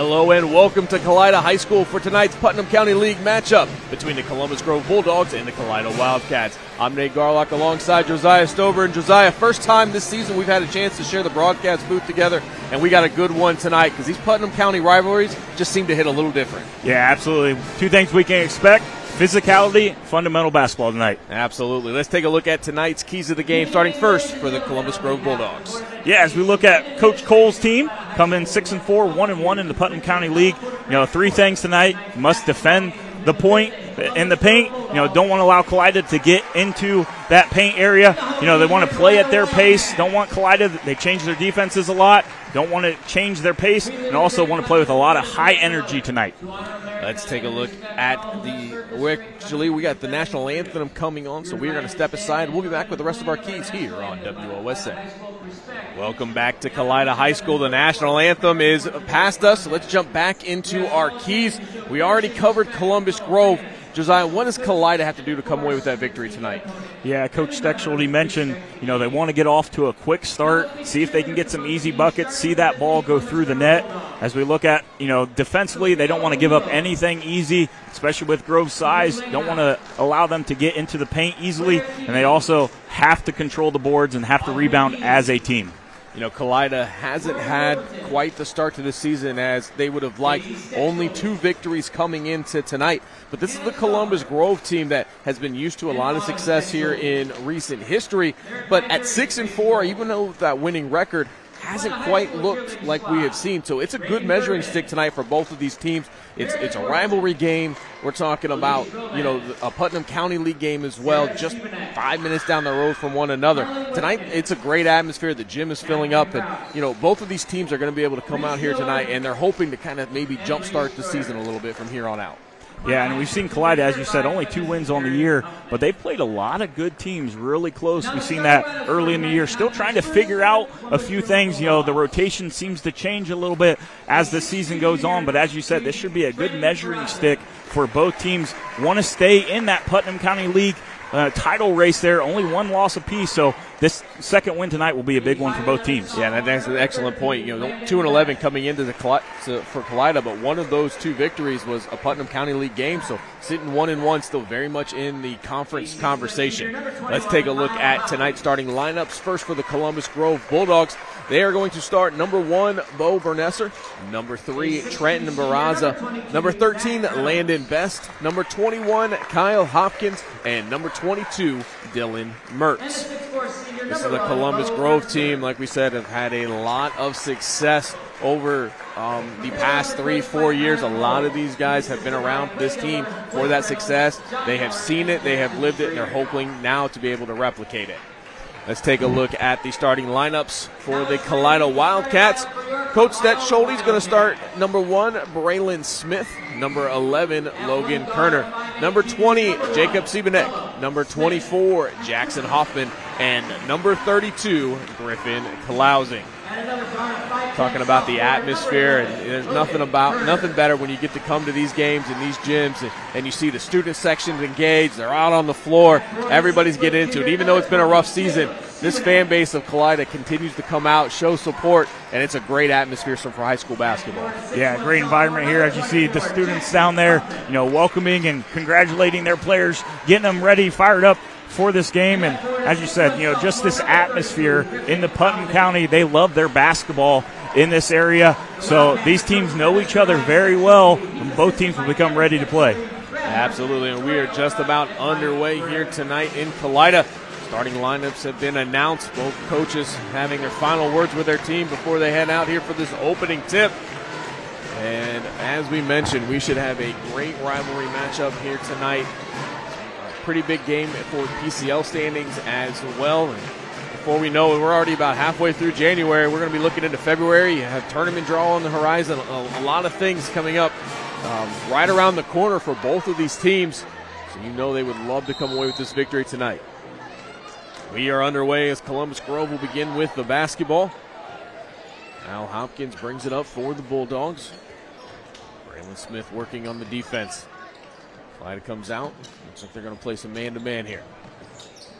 Hello and welcome to Kalida High School for tonight's Putnam County League matchup between the Columbus Grove Bulldogs and the Kalida Wildcats. I'm Nate Garlock alongside Josiah Stover. And Josiah, first time this season we've had a chance to share the broadcast booth together, and we got a good one tonight because these Putnam County rivalries just seem to hit a little different. Yeah, absolutely. Two things we can expect: physicality, fundamental basketball tonight. Absolutely. Let's take a look at tonight's keys of the game, starting first for the Columbus Grove Bulldogs. Yeah, as we look at Coach Cole's team, coming in 6-4, 1-1 in the Putnam County League. Three things tonight: you must defend the point in the paint. Don't want to allow Kalida to get into that paint area. They want to play at their pace. Don't want Kalida. They change their defenses a lot. Don't want to change their pace, and also want to play with a lot of high energy tonight. Let's take a look at we got the national anthem coming on, so we're going to step aside. We'll be back with the rest of our keys here on WOSN. Welcome back to Kalida High School. The national anthem is past us, so let's jump back into our keys. We already covered Columbus Grove. Josiah, what does Kalida have to do to come away with that victory tonight? Yeah, Coach Stexualty mentioned, they want to get off to a quick start, see if they can get some easy buckets, see that ball go through the net. As we look at, defensively, they don't want to give up anything easy, especially with Grove's size. Don't want to allow them to get into the paint easily, and they also have to control the boards and have to rebound as a team. Kalida hasn't had quite the start to this season as they would have liked. Only 2 victories coming into tonight. But this is the Columbus Grove team that has been used to a lot of success here in recent history. But at 6-4, even though that winning record hasn't quite looked like we have seen. So it's a good measuring stick tonight for both of these teams. It's a rivalry game. We're talking about, a Putnam County League game as well, just 5 minutes down the road from one another. Tonight, it's a great atmosphere. The gym is filling up, and, both of these teams are going to be able to come out here tonight, and they're hoping to kind of maybe jumpstart the season a little bit from here on out. Yeah, and we've seen Kalida, as you said, only 2 wins on the year, but they've played a lot of good teams really close. We've seen that early in the year. Still trying to figure out a few things. The rotation seems to change a little bit as the season goes on, but as you said, this should be a good measuring stick for both teams. Want to stay in that Putnam County League title race there, only 1 loss apiece, so this second win tonight will be a big one for both teams. Yeah, that's an excellent point. 2-11 coming into for Kalida, but one of those 2 victories was a Putnam County League game, so sitting 1-1, still very much in the conference conversation. Let's take a look at tonight's starting lineups. First for the Columbus Grove Bulldogs, they are going to start number 1, Bo Bernesser, number 3, Trenton Barraza, number 13, Landon Best, number 21, Kyle Hopkins, and number 22, Dylan Mertz. This is the Columbus Grove team, like we said, have had a lot of success over the past 3-4 years. A lot of these guys have been around this team for that success. They have seen it, they have lived it, and they're hoping now to be able to replicate it. Let's take a look at the starting lineups for the Kalida Wildcats. Coach Stexualty is going to start number 1, Braylon Smith, number 11, Logan Kerner, number 20, Jacob Siebenek, number 24, Jackson Hoffman, and number 32, Griffin Klausing. Talking about the atmosphere, and there's nothing better when you get to come to these games and these gyms and you see the student sections engaged. They're out on the floor. Everybody's getting into it. Even though it's been a rough season, this fan base of Kalida continues to come out, show support, and it's a great atmosphere for high school basketball. Yeah, great environment here. As you see the students down there, welcoming and congratulating their players, getting them ready, fired up for this game. And as you said, just this atmosphere in the Putnam County, they love their basketball in this area. So these teams know each other very well, and both teams will become ready to play. Absolutely, and we are just about underway here tonight in Kalida. Starting lineups have been announced, both coaches having their final words with their team before they head out here for this opening tip. And as we mentioned, we should have a great rivalry matchup here tonight. Pretty big game for PCL standings as well. And before we know it, we're already about halfway through January. We're going to be looking into February. You have tournament draw on the horizon. A lot of things coming up right around the corner for both of these teams. So they would love to come away with this victory tonight. We are underway as Columbus Grove will begin with the basketball. Al Hopkins brings it up for the Bulldogs. Braylon Smith working on the defense. Kalida comes out. Looks like they're going to play some man-to-man here.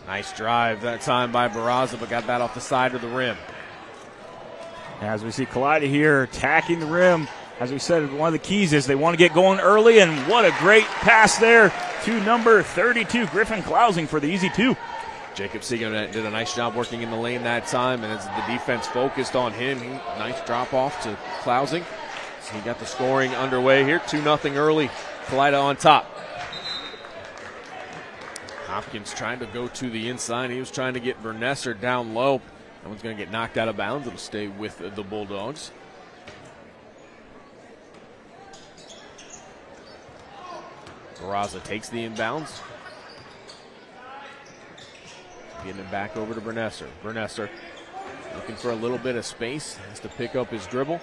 Nice drive that time by Barraza, but got that off the side of the rim. As we see Kalida here attacking the rim, as we said, one of the keys is they want to get going early, and what a great pass there to number 32, Griffin Clousing, for the easy 2. Jacob Seagram did a nice job working in the lane that time, and as the defense focused on him, nice drop off to Clousing. So he got the scoring underway here, 2-0 early, Kalida on top. Hopkins trying to go to the inside. He was trying to get Vernesser down low. That one's going to get knocked out of bounds. It'll stay with the Bulldogs. Barraza takes the inbounds. Getting it back over to Vernesser. Vernesser looking for a little bit of space. Has to pick up his dribble.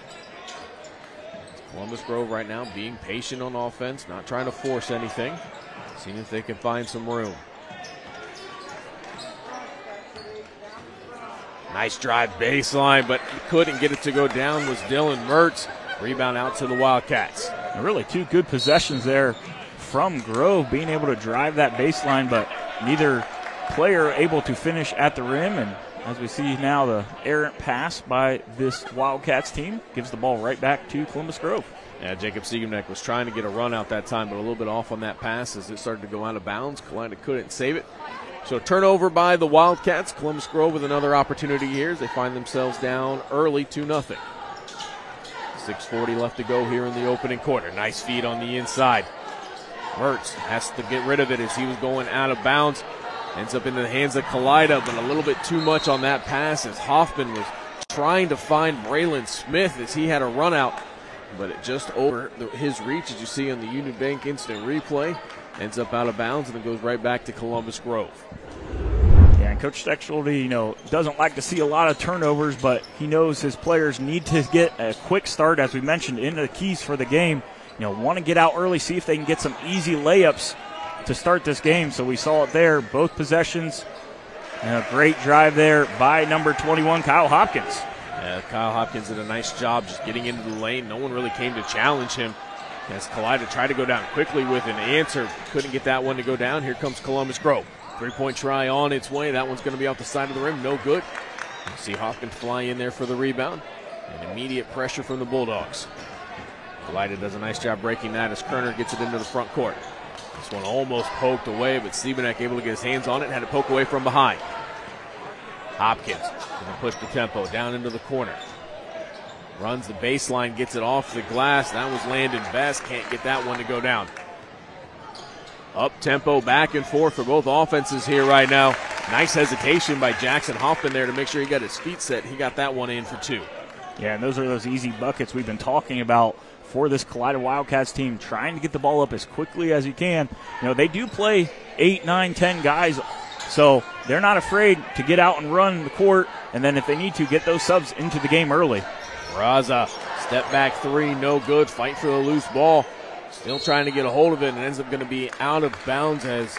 Columbus Grove right now being patient on offense, not trying to force anything. Seeing if they can find some room. Nice drive baseline, but couldn't get it to go down was Dylan Mertz. Rebound out to the Wildcats. Really 2 good possessions there from Grove, being able to drive that baseline, but neither player able to finish at the rim. And as we see now, the errant pass by this Wildcats team gives the ball right back to Columbus Grove. Yeah, Jacob Seagamnek was trying to get a run out that time, but a little bit off on that pass as it started to go out of bounds. Kalida couldn't save it. So turnover by the Wildcats. Columbus Grove with another opportunity here as they find themselves down early 2-0. 6:40 left to go here in the opening quarter. Nice feed on the inside. Mertz has to get rid of it as he was going out of bounds. Ends up in the hands of Kalida, but a little bit too much on that pass as Hoffman was trying to find Braylon Smith as he had a run out, but it just over his reach, as you see on the Union Bank instant replay. Ends up out of bounds, and it goes right back to Columbus Grove. Yeah, and Coach Stexeldy, doesn't like to see a lot of turnovers, but he knows his players need to get a quick start, as we mentioned, into the keys for the game. Want to get out early, see if they can get some easy layups to start this game. So we saw it there, both possessions. Great drive there by number 21, Kyle Hopkins. Yeah, Kyle Hopkins did a nice job just getting into the lane. No one really came to challenge him. As Kalida tried to go down quickly with an answer, couldn't get that one to go down. Here comes Columbus Grove. 3-point try on its way. That one's going to be off the side of the rim. No good. You see Hopkins fly in there for the rebound. And immediate pressure from the Bulldogs. Kalida does a nice job breaking that as Kerner gets it into the front court. This one almost poked away, but Siebenek able to get his hands on it and had to poke away from behind. Hopkins going to push the tempo down into the corner. Runs the baseline, gets it off the glass. That was Landon Best. Can't get that one to go down. Up tempo, back and forth for both offenses here right now. Nice hesitation by Jackson Hoffman there to make sure he got his feet set. He got that one in for 2. Yeah, and those are those easy buckets we've been talking about for this Kalida Wildcats team, trying to get the ball up as quickly as you can. They do play 8, 9, 10 guys, so they're not afraid to get out and run the court, and then if they need to, get those subs into the game early. Raza, step back 3, no good. Fight for the loose ball. Still trying to get a hold of it, and ends up going to be out of bounds as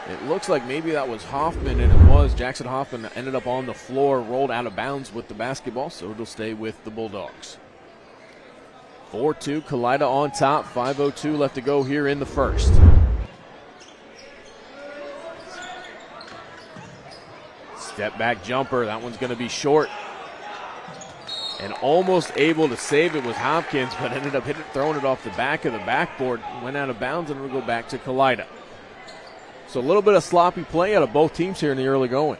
it looks like maybe that was Hoffman, and it was. Jackson Hoffman ended up on the floor, rolled out of bounds with the basketball, so it'll stay with the Bulldogs. 4-2, Kalida on top. 5:02 left to go here in the first. Step back jumper. That one's going to be short. And almost able to save it was Hopkins, but ended up throwing it off the back of the backboard. Went out of bounds, and it'll go back to Kalida. So a little bit of sloppy play out of both teams here in the early going.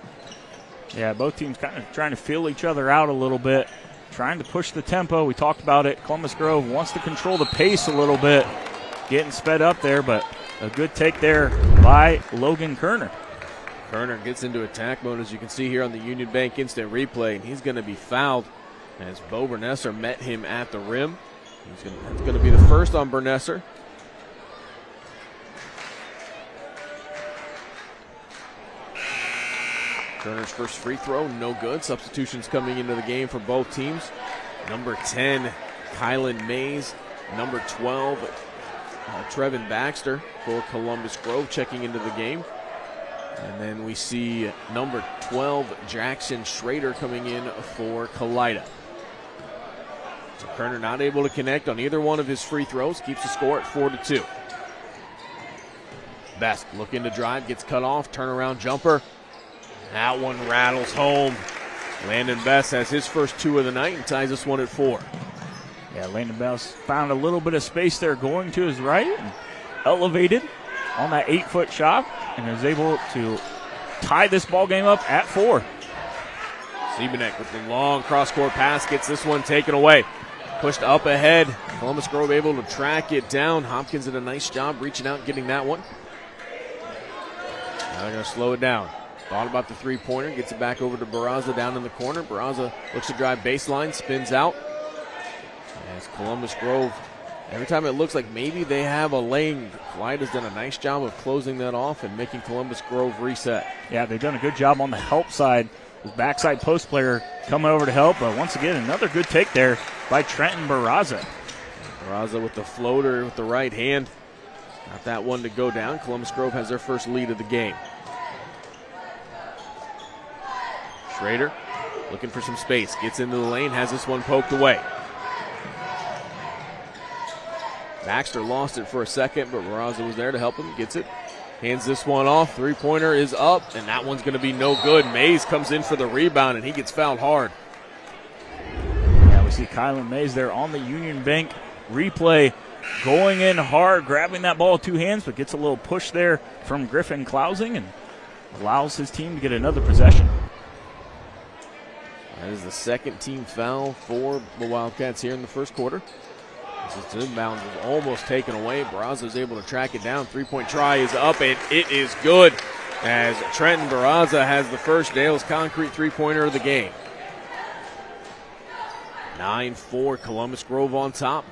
Yeah, both teams kind of trying to feel each other out a little bit, trying to push the tempo. We talked about it. Columbus Grove wants to control the pace a little bit, getting sped up there, but a good take there by Logan Kerner. Kerner gets into attack mode, as you can see here on the Union Bank instant replay, and he's going to be fouled as Bo Bernesser met him at the rim. It's going to be the first on Bernesser. Kerner's first free throw, no good. Substitutions coming into the game for both teams. Number 10, Kylan Mays. Number 12, Trevin Baxter for Columbus Grove checking into the game. And then we see number 12, Jackson Schrader coming in for Kalida. So Kerner not able to connect on either one of his free throws. Keeps the score at 4-2. Best looking to drive, gets cut off, turnaround jumper. That one rattles home. Landon Best has his first 2 of the night and ties this one at 4. Yeah, Landon Bass found a little bit of space there going to his right and elevated on that 8-foot shot and is able to tie this ball game up at 4. Siebenek with the long cross-court pass gets this one taken away. Pushed up ahead. Columbus Grove able to track it down. Hopkins did a nice job reaching out and getting that one. Now they're going to slow it down. Thought about the three-pointer. Gets it back over to Barraza down in the corner. Barraza looks to drive baseline. Spins out. As Columbus Grove, every time it looks like maybe they have a lane, Kalida's done a nice job of closing that off and making Columbus Grove reset. Yeah, they've done a good job on the help side. The backside post player coming over to help, but once again, another good take there by Trenton Barraza. Barraza with the floater with the right hand. Got that one to go down. Columbus Grove has their first lead of the game. Schrader looking for some space. Gets into the lane, has this one poked away. Baxter lost it for a second, but Barraza was there to help him. Gets it. Hands this one off. Three-pointer is up, and that one's going to be no good. Mays comes in for the rebound, and he gets fouled hard. Yeah, we see Kylan Mays there on the Union Bank replay, going in hard, grabbing that ball with 2 hands, but gets a little push there from Griffin Klausing and allows his team to get another possession. That is the second team foul for the Wildcats here in the first quarter. This inbound was almost taken away. Barraza is able to track it down. Three-point try is up, and it is good as Trenton Barraza has the first Dale's Concrete three-pointer of the game. 9-4, Columbus Grove on top.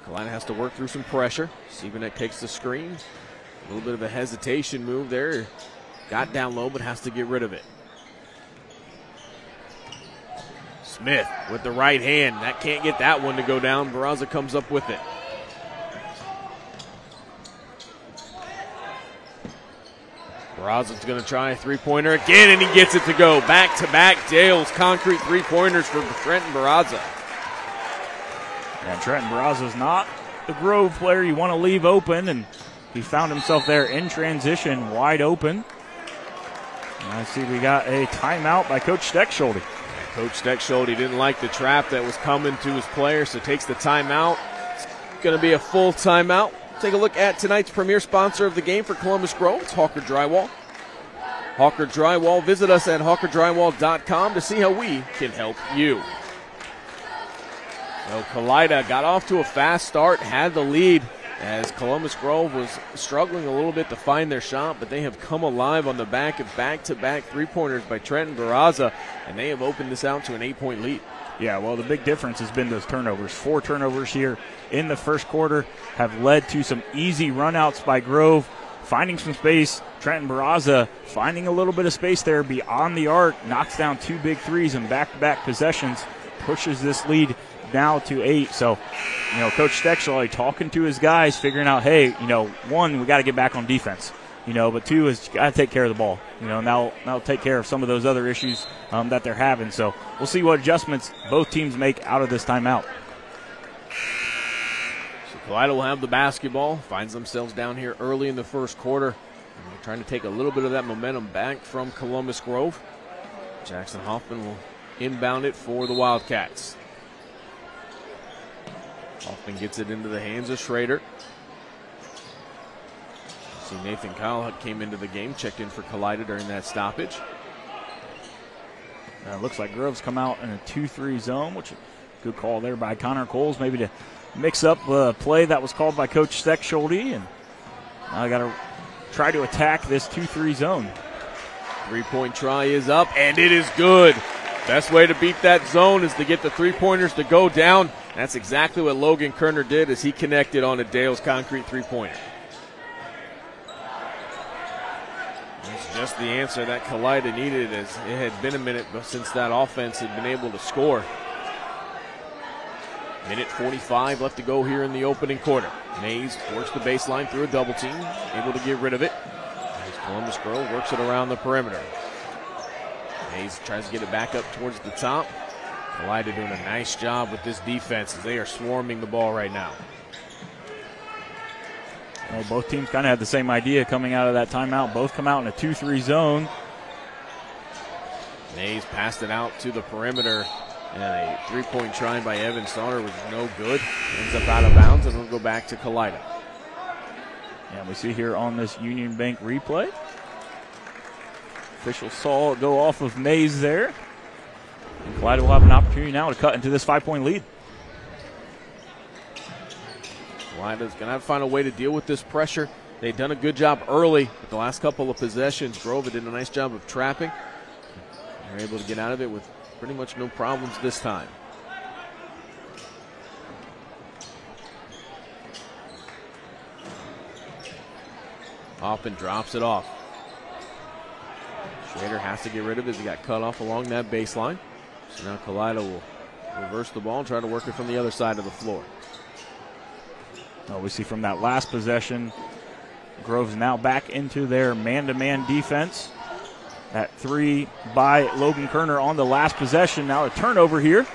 Kalida has to work through some pressure. Siebenek takes the screen. A little bit of a hesitation move there. Got down low, but has to get rid of it. Smith with the right hand. That can't get that one to go down. Barraza comes up with it. Barraza's going to try a three-pointer again, and he gets it to go. Back-to-back Dale's Concrete three-pointers for Trenton Barraza. And Trenton Barraza's not the Grove player you want to leave open, and he found himself there in transition, wide open. And I see we got a timeout by Coach Steckschulte. Coach Steckschulte didn't like the trap that was coming to his players, so takes the timeout. It's going to be a full timeout. Take a look at tonight's premier sponsor of the game for Columbus Grove. It's Hawker Drywall. Hawker Drywall. Visit us at hawkerdrywall.com to see how we can help you. So Kalida got off to a fast start, had the lead as Columbus Grove was struggling a little bit to find their shot, but they have come alive on the back of back-to-back three-pointers by Trenton Barraza, and they have opened this out to an 8-point lead. Yeah, well, the big difference has been those turnovers. 4 turnovers here in the first quarter have led to some easy runouts by Grove, finding some space. Trenton Barraza finding a little bit of space there beyond the arc, knocks down 2 big threes in back-to-back possessions, pushes this lead now to 8. So, Coach Steckschulte talking to his guys, figuring out, hey, 1, we got to get back on defense. But 2 is got to take care of the ball. Now take care of some of those other issues that they're having. So we'll see what adjustments both teams make out of this timeout. So Kalida will have the basketball, finds themselves down here early in the first quarter. And they're trying to take a little bit of that momentum back from Columbus Grove. Jackson Hoffman will inbound it for the Wildcats. Hoffman gets it into the hands of Schrader. See Nathan Kyle came into the game, checked in for Kalida during that stoppage. It looks like Grove's come out in a 2-3 zone, which is a good call there by Connor Coles, maybe to mix up the play that was called by Coach Steckschulte. And now I got to try to attack this 2-3 zone. Three-point try is up, and it is good. Best way to beat that zone is to get the three-pointers to go down. That's exactly what Logan Kerner did as he connected on a Dale's Concrete three-pointer. That's just the answer that Kalida needed, as it had been a minute since that offense had been able to score. Minute 45 left to go here in the opening quarter. Mays works the baseline through a double team, able to get rid of it. As Columbus Grove works it around the perimeter. Mays tries to get it back up towards the top. Kalida doing a nice job with this defense as they are swarming the ball right now. Well, both teams kind of had the same idea coming out of that timeout. Both come out in a 2-3 zone. Mays passed it out to the perimeter. And a three-point try by Evan Sauter was no good. Ends up out of bounds, and it'll go back to Kalida. And we see here on this Union Bank replay, official saw it go off of Mays there. And Kalida will have an opportunity now to cut into this 5-point lead. Kalida's going to have to find a way to deal with this pressure. They've done a good job early, but the last couple of possessions, Grove did a nice job of trapping. They're able to get out of it with pretty much no problems this time. Hoffman drops it off. Schrader has to get rid of it as he got cut off along that baseline. So now Kalida will reverse the ball and try to work it from the other side of the floor. Well, we see from that last possession, Grove's now back into their man-to-man defense. At 3 by Logan Kerner on the last possession. Now a turnover here.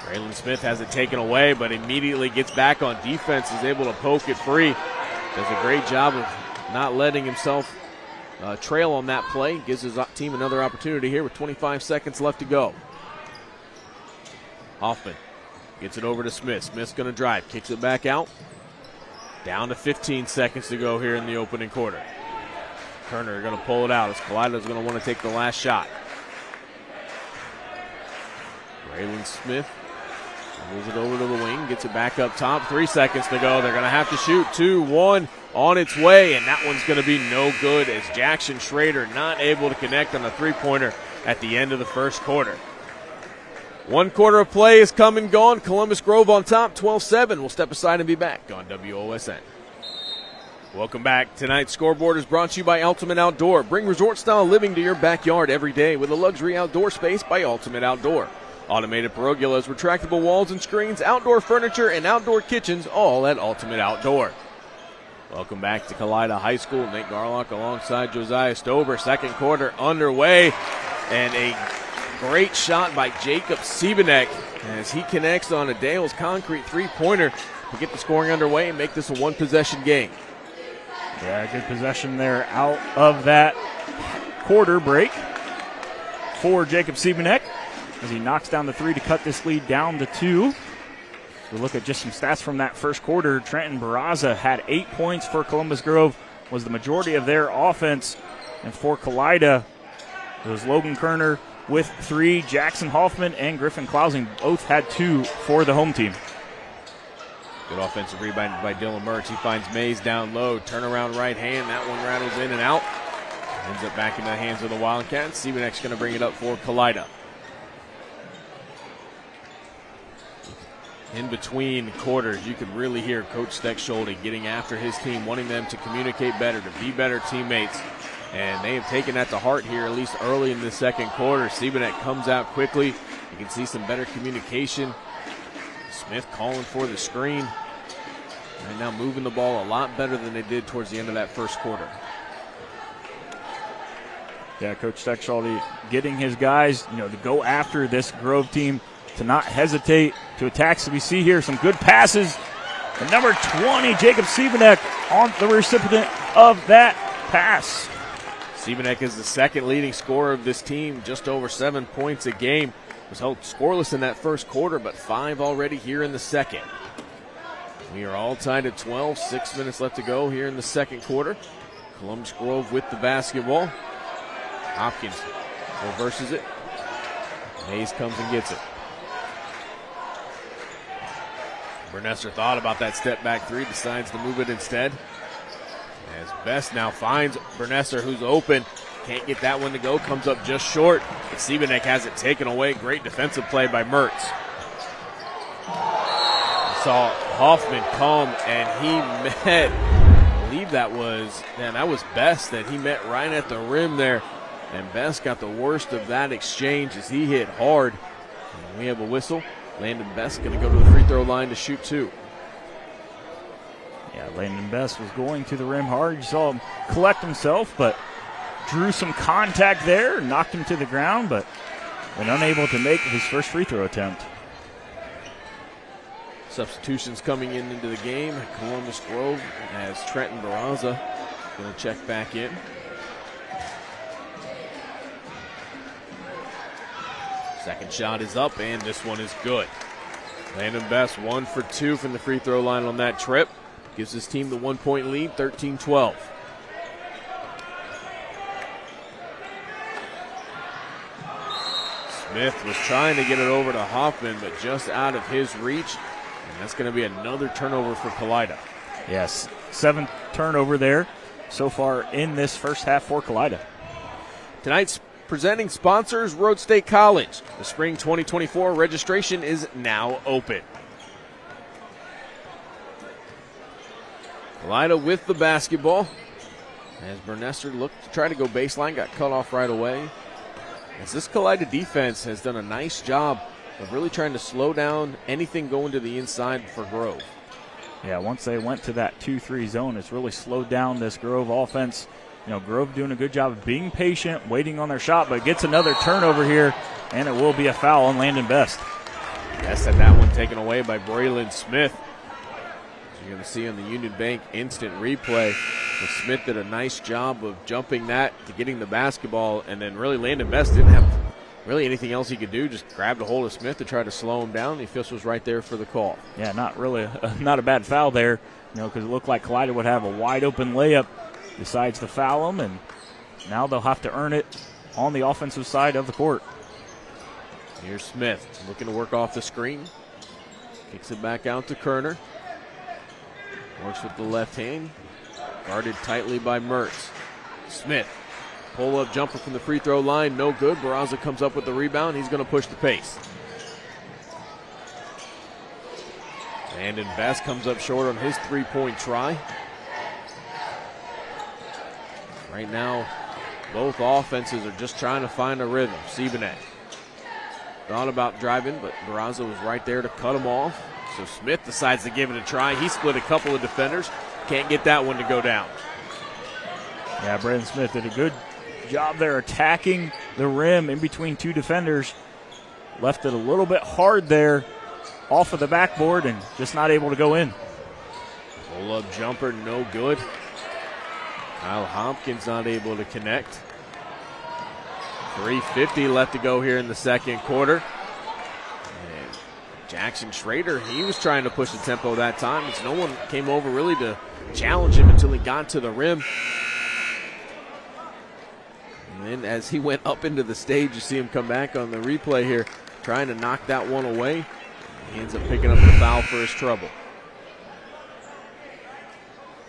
Braylon Smith has it taken away, but immediately gets back on defense, is able to poke it free. Does a great job of not letting himself trail on that play. Gives his team another opportunity here with 25 seconds left to go. Hoffman gets it over to Smith. Smith's going to drive, kicks it back out. Down to 15 seconds to go here in the opening quarter. Kerner going to pull it out as Kalida's going to want to take the last shot. Braylon Smith moves it over to the wing, gets it back up top. 3 seconds to go. They're going to have to shoot 2-1 on its way, and that one's going to be no good as Jackson Schrader not able to connect on a three-pointer at the end of the first quarter. 1 quarter of play is come and gone. Columbus Grove on top, 12-7. We'll step aside and be back on WOSN. Welcome back. Tonight's scoreboard is brought to you by Ultimate Outdoor. Bring resort-style living to your backyard every day with a luxury outdoor space by Ultimate Outdoor. Automated pergolas, retractable walls and screens, outdoor furniture, and outdoor kitchens, all at Ultimate Outdoor. Welcome back to Kalida High School. Nate Garlock alongside Josiah Stover. Second quarter underway, and a great shot by Jacob Siebenek as he connects on a Dale's concrete three-pointer to get the scoring underway and make this a one-possession game. Yeah, good possession there out of that quarter break for Jacob Siebenek as he knocks down the 3 to cut this lead down to 2. We look at just some stats from that first quarter. Trenton Barraza had 8 points for Columbus Grove, was the majority of their offense. And for Kalida, it was Logan Kerner with 3. Jackson Hoffman and Griffin Klausing both had 2 for the home team. Good offensive rebound by Dylan Mertz. He finds Mays down low. Turnaround right hand. That one rattles in and out. Ends up back in the hands of the Wildcats. Siebenek's going to bring it up for Kalida. In between quarters, you could really hear Coach Steckschulte getting after his team, wanting them to communicate better, to be better teammates. And they have taken that to heart here, at least early in the second quarter. Siebenek comes out quickly. You can see some better communication. Smith calling for the screen. Right now moving the ball a lot better than they did towards the end of that first quarter. Yeah, Coach Steckschulte getting his guys, to go after this Grove team, to not hesitate to attack. So we see here some good passes. And number 20, Jacob Siebenek, on the recipient of that pass. Siebenek is the second leading scorer of this team, just over 7 points a game. Was held scoreless in that first quarter, but 5 already here in the second. We are all tied at 12, 6 minutes left to go here in the second quarter. Columbus Grove with the basketball. Hopkins reverses it. Mays comes and gets it. Bernesser thought about that step back 3, decides to move it instead. As Best now finds Bernesser, who's open. Can't get that one to go, comes up just short. But Siebenek has it taken away. Great defensive play by Mertz. Saw Hoffman come and he met, I believe that was Best that he met right at the rim there. And Best got the worst of that exchange as he hit hard. And we have a whistle. Landon Best going to go to the free throw line to shoot 2. Yeah, Landon Best was going to the rim hard. You saw him collect himself, but drew some contact there, knocked him to the ground, but been unable to make his first free throw attempt. Substitutions coming into the game. Columbus Grove as Trenton Barraza going to check back in. Second shot is up, and this one is good. Landon Best 1 for 2 from the free throw line on that trip. Gives his team the 1-point lead, 13-12. Smith was trying to get it over to Hoffman, but just out of his reach. And that's going to be another turnover for Kalida. Yes, 7th turnover there so far in this first half for Kalida. Tonight's presenting sponsors, Road State College. The spring 2024 registration is now open. Kalida with the basketball. As Bernesser looked to try to go baseline, got cut off right away. As this Kalida defense has done a nice job of really trying to slow down anything going to the inside for Grove. Yeah, once they went to that 2-3 zone, it's really slowed down this Grove offense. You know, Grove doing a good job of being patient, waiting on their shot, but gets another turnover here, and it will be a foul on Landon Best. Best had that one taken away by Braylon Smith. As you're going to see on the Union Bank instant replay, Smith did a nice job of jumping that to getting the basketball, and then really Landon Best didn't have really anything else he could do, just grabbed a hold of Smith to try to slow him down. The official was right there for the call. Yeah, not a bad foul there, you know, because it looked like Kalida would have a wide open layup, decides to foul him, and now they'll have to earn it on the offensive side of the court. Here's Smith looking to work off the screen. Kicks it back out to Kerner. Works with the left hand. Guarded tightly by Mertz. Smith, pull-up jumper from the free throw line, no good. Barraza comes up with the rebound. He's going to push the pace. Landon Best comes up short on his three-point try. Right now, both offenses are just trying to find a rhythm. Siebenek thought about driving, but Barraza was right there to cut him off. So Smith decides to give it a try. He split a couple of defenders. Can't get that one to go down. Yeah, Braden Smith did a good job there attacking the rim in between two defenders. Left it a little bit hard there off of the backboard and just not able to go in. Pull-up jumper, no good. Kyle Hopkins not able to connect. 3:50 left to go here in the second quarter. And Jackson Schrader, he was trying to push the tempo that time. It's no one came over really to challenge him until he got to the rim. And then as he went up into the stage, you see him come back on the replay here, trying to knock that one away. He ends up picking up the foul for his trouble.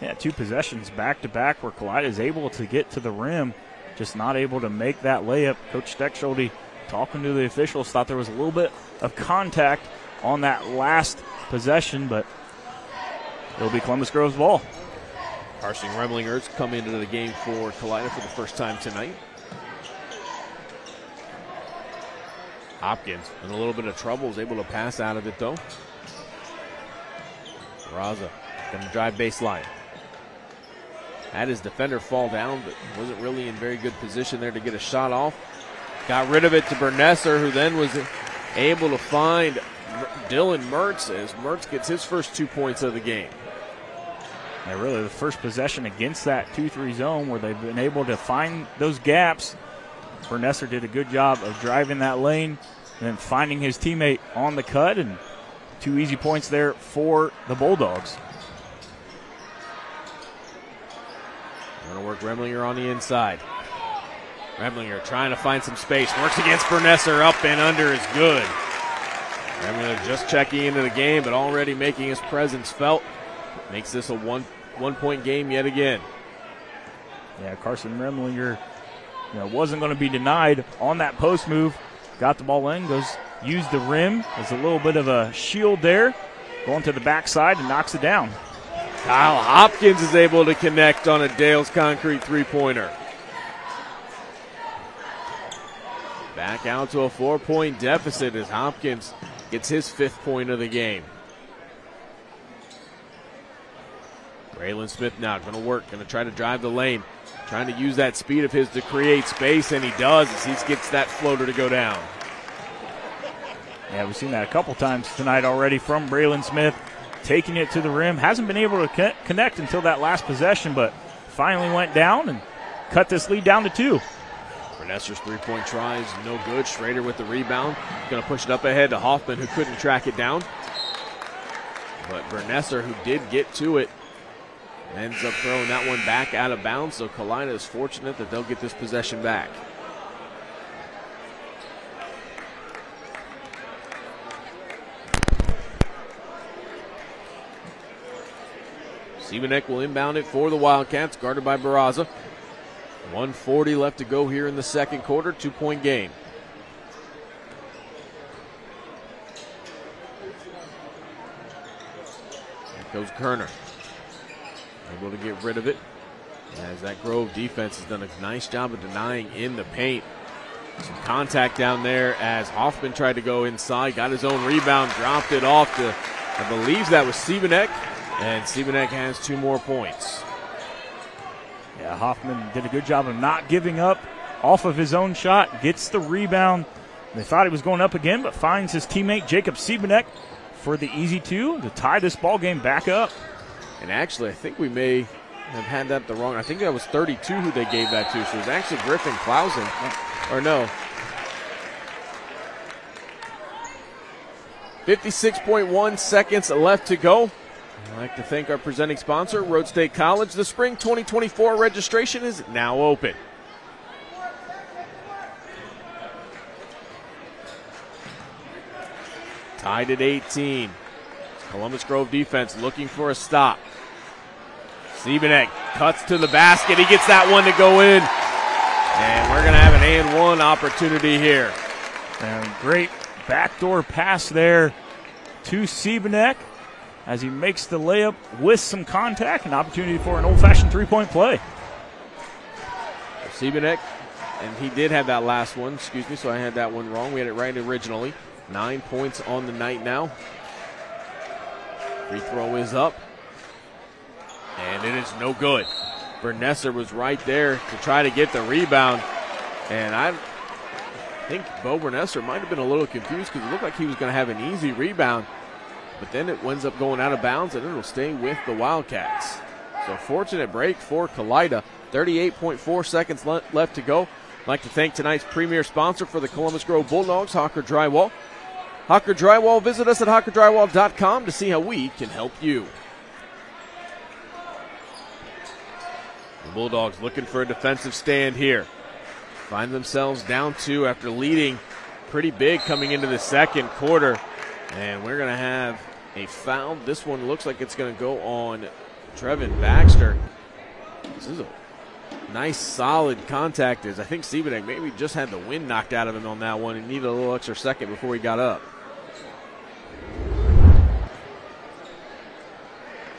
Yeah, 2 possessions back-to-back where Kalida is able to get to the rim, just not able to make that layup. Coach Steckschulte, talking to the officials, thought there was a little bit of contact on that last possession, but it'll be Columbus Grove's ball. Carson Remlinger's come into the game for Kalida for the first time tonight. Hopkins in a little bit of trouble, was able to pass out of it though. Raza going to drive baseline. Had his defender fall down, but wasn't really in very good position there to get a shot off. Got rid of it to Bernesser, who then was able to find Dylan Mertz as Mertz gets his first 2 points of the game. Yeah, really the first possession against that 2-3 zone where they've been able to find those gaps. Bernesser did a good job of driving that lane and then finding his teammate on the cut, and 2 easy points there for the Bulldogs. Going to work Remlinger on the inside. Remlinger trying to find some space. Works against Bernesser. Up and under is good. Remlinger just checking into the game, but already making his presence felt. Makes this a one-point game yet again. Yeah, Carson Remlinger, wasn't going to be denied on that post move. Got the ball in, used the rim. There's a little bit of a shield there. Going to the backside and knocks it down. Kyle Hopkins is able to connect on a Dale's Concrete three-pointer. Back out to a 4-point deficit as Hopkins gets his 5th point of the game. Braylon Smith now going to try to drive the lane. Trying to use that speed of his to create space, and he does as he gets that floater to go down. Yeah, we've seen that a couple times tonight already from Braylon Smith. Taking it to the rim. Hasn't been able to connect until that last possession, but finally went down and cut this lead down to 2. Nestor's three-point try is no good. Schrader with the rebound. Going to push it up ahead to Hoffman, who couldn't track it down. But Bernester, who did get to it, ends up throwing that one back out of bounds. So Kalida is fortunate that they'll get this possession back. Siebenek will inbound it for the Wildcats, guarded by Barraza. 1:40 left to go here in the second quarter, 2-point game. There goes Kerner. Able to get rid of it. As that Grove defense has done a nice job of denying in the paint. Some contact down there as Hoffman tried to go inside, got his own rebound, dropped it off to, I believe that was Siebenek. And Siebenek has 2 more points. Yeah, Hoffman did a good job of not giving up off of his own shot, gets the rebound. They thought he was going up again, but finds his teammate Jacob Siebenek for the easy 2 to tie this ball game back up. And actually, I think we may have had that the wrong. I think that was 32 who they gave that to. So it was actually Griffin Clausen. Or no. 56.1 seconds left to go. I'd like to thank our presenting sponsor, Road State College. The spring 2024 registration is now open. Tied at 18. Columbus Grove defense looking for a stop. Siebenek cuts to the basket. He gets that one to go in. And we're going to have an and one opportunity here. And great backdoor pass there to Siebenek as he makes the layup with some contact. An opportunity for an old-fashioned three-point play. Siebenek, and he did have that last one. Excuse me, so I had that one wrong. We had it right originally. 9 points on the night now. Free throw is up. And it is no good. Bernesser was right there to try to get the rebound. And I think Bo Bernesser might have been a little confused because it looked like he was going to have an easy rebound. But then it ends up going out of bounds, and it'll stay with the Wildcats. So fortunate break for Kalida. 38.4 seconds left to go. I'd like to thank tonight's premier sponsor for the Columbus Grove Bulldogs, Hocker Drywall. Hocker Drywall, visit us at hockerdrywall.com to see how we can help you. The Bulldogs looking for a defensive stand here. Find themselves down 2 after leading pretty big coming into the second quarter. And we're going to have a foul. This one looks like it's going to go on Trevin Baxter. This is a nice, solid contact. As I think Siebenek maybe just had the wind knocked out of him on that one and needed a little extra second before he got up.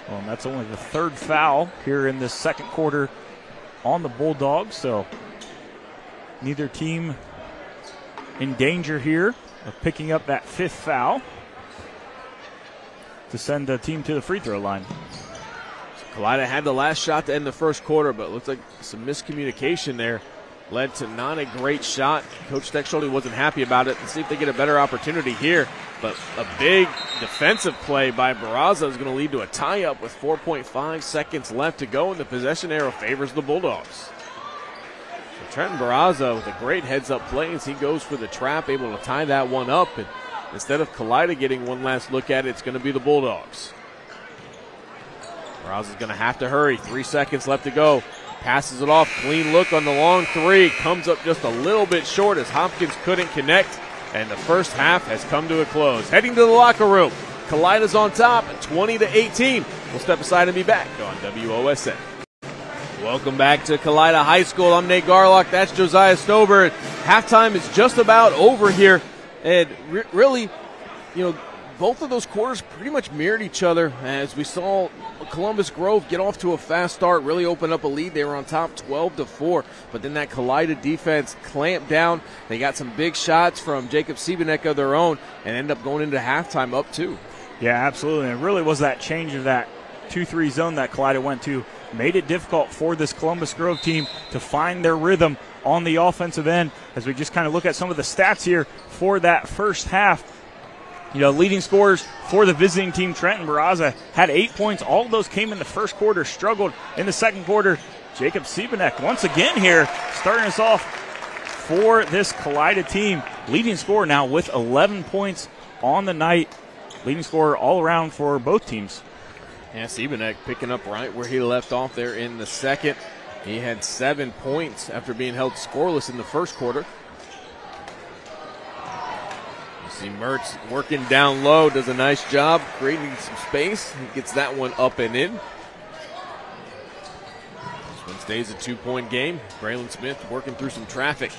Well, and that's only the 3rd foul here in this second quarter on the Bulldogs. So neither team in danger here of picking up that 5th foul to send the team to the free throw line. So Kalida had the last shot to end the first quarter, but it looks like some miscommunication there led to not a great shot. Coach Steckschulte wasn't happy about it. Let's see if they get a better opportunity here. But a big defensive play by Barraza is going to lead to a tie-up with 4.5 seconds left to go, and the possession arrow favors the Bulldogs. So Trenton Barraza with a great heads-up play as he goes for the trap, able to tie that one up. And instead of Kalida getting one last look at it, it's going to be the Bulldogs. Barraza's going to have to hurry. 3 seconds left to go. Passes it off. Clean look on the long 3. Comes up just a little bit short as Hopkins couldn't connect. And the first half has come to a close. Heading to the locker room. Kalida's on top at 20-18. We'll step aside and be back on WOSN. Welcome back to Kalida High School. I'm Nate Garlock. That's Josiah Stober. Halftime is just about over here. And really, both of those quarters pretty much mirrored each other as we saw Columbus Grove get off to a fast start, really open up a lead. They were on top 12-4, but then that Kalida defense clamped down. They got some big shots from Jacob Siebenek of their own and end up going into halftime up 2. Yeah, absolutely. And it really was that change of that 2-3 zone that Kalida went to. Made it difficult for this Columbus Grove team to find their rhythm on the offensive end. As we just kind of look at some of the stats here for that first half, leading scorers for the visiting team, Trenton Barraza, had 8 points. All of those came in the first quarter, struggled in the second quarter. Jacob Siebenek once again here, starting us off for this Kalida team. Leading scorer now with 11 points on the night. Leading scorer all around for both teams. Yeah, Siebenek picking up right where he left off there in the second. He had 7 points after being held scoreless in the first quarter. You see Mertz working down low, does a nice job creating some space. He gets that one up and in. This one stays a 2-point game. Braylon Smith working through some traffic.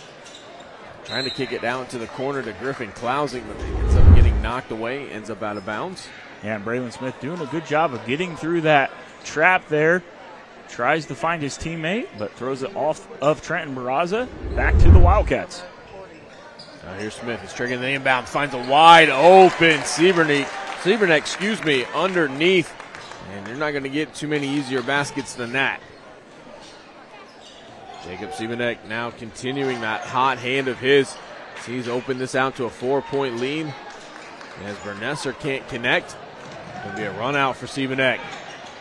Trying to kick it down to the corner to Griffin Clousing, but he ends up getting knocked away, ends up out of bounds. Yeah, and Braylon Smith doing a good job of getting through that trap there. Tries to find his teammate, but throws it off of Trenton Barraza. Back to the Wildcats. Now here's Smith. He's triggering the inbound. Finds a wide open Sieberneck, underneath. And you're not going to get too many easier baskets than that. Jacob Sieberneck now continuing that hot hand of his. He's opened this out to a 4-point lead. As Bernesser can't connect, it'll be a run out for Sieberneck.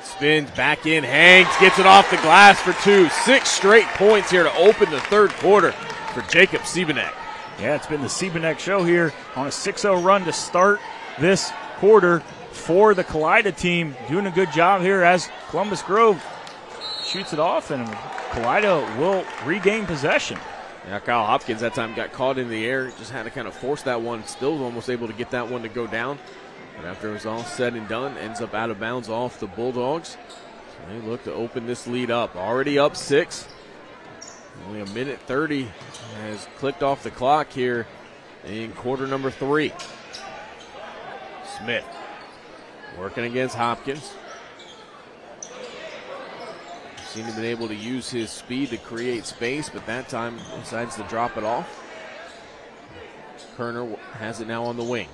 Spins back in, hangs, gets it off the glass for 2. 6 straight points here to open the third quarter for Jacob Sieberneck. Yeah, it's been the Sieberneck show here on a 6-0 run to start this quarter for the Kalida team. Doing a good job here as Columbus Grove shoots it off, and Kalida will regain possession. Yeah, Kyle Hopkins that time got caught in the air, just had to kind of force that one, still almost able to get that one to go down. But after it was all said and done, ends up out of bounds off the Bulldogs. So they look to open this lead up. Already up 6. Only a minute 30 has clicked off the clock here in quarter number 3. Smith working against Hopkins. Seemed to have been able to use his speed to create space, but that time decides to drop it off. Kerner has it now on the wing.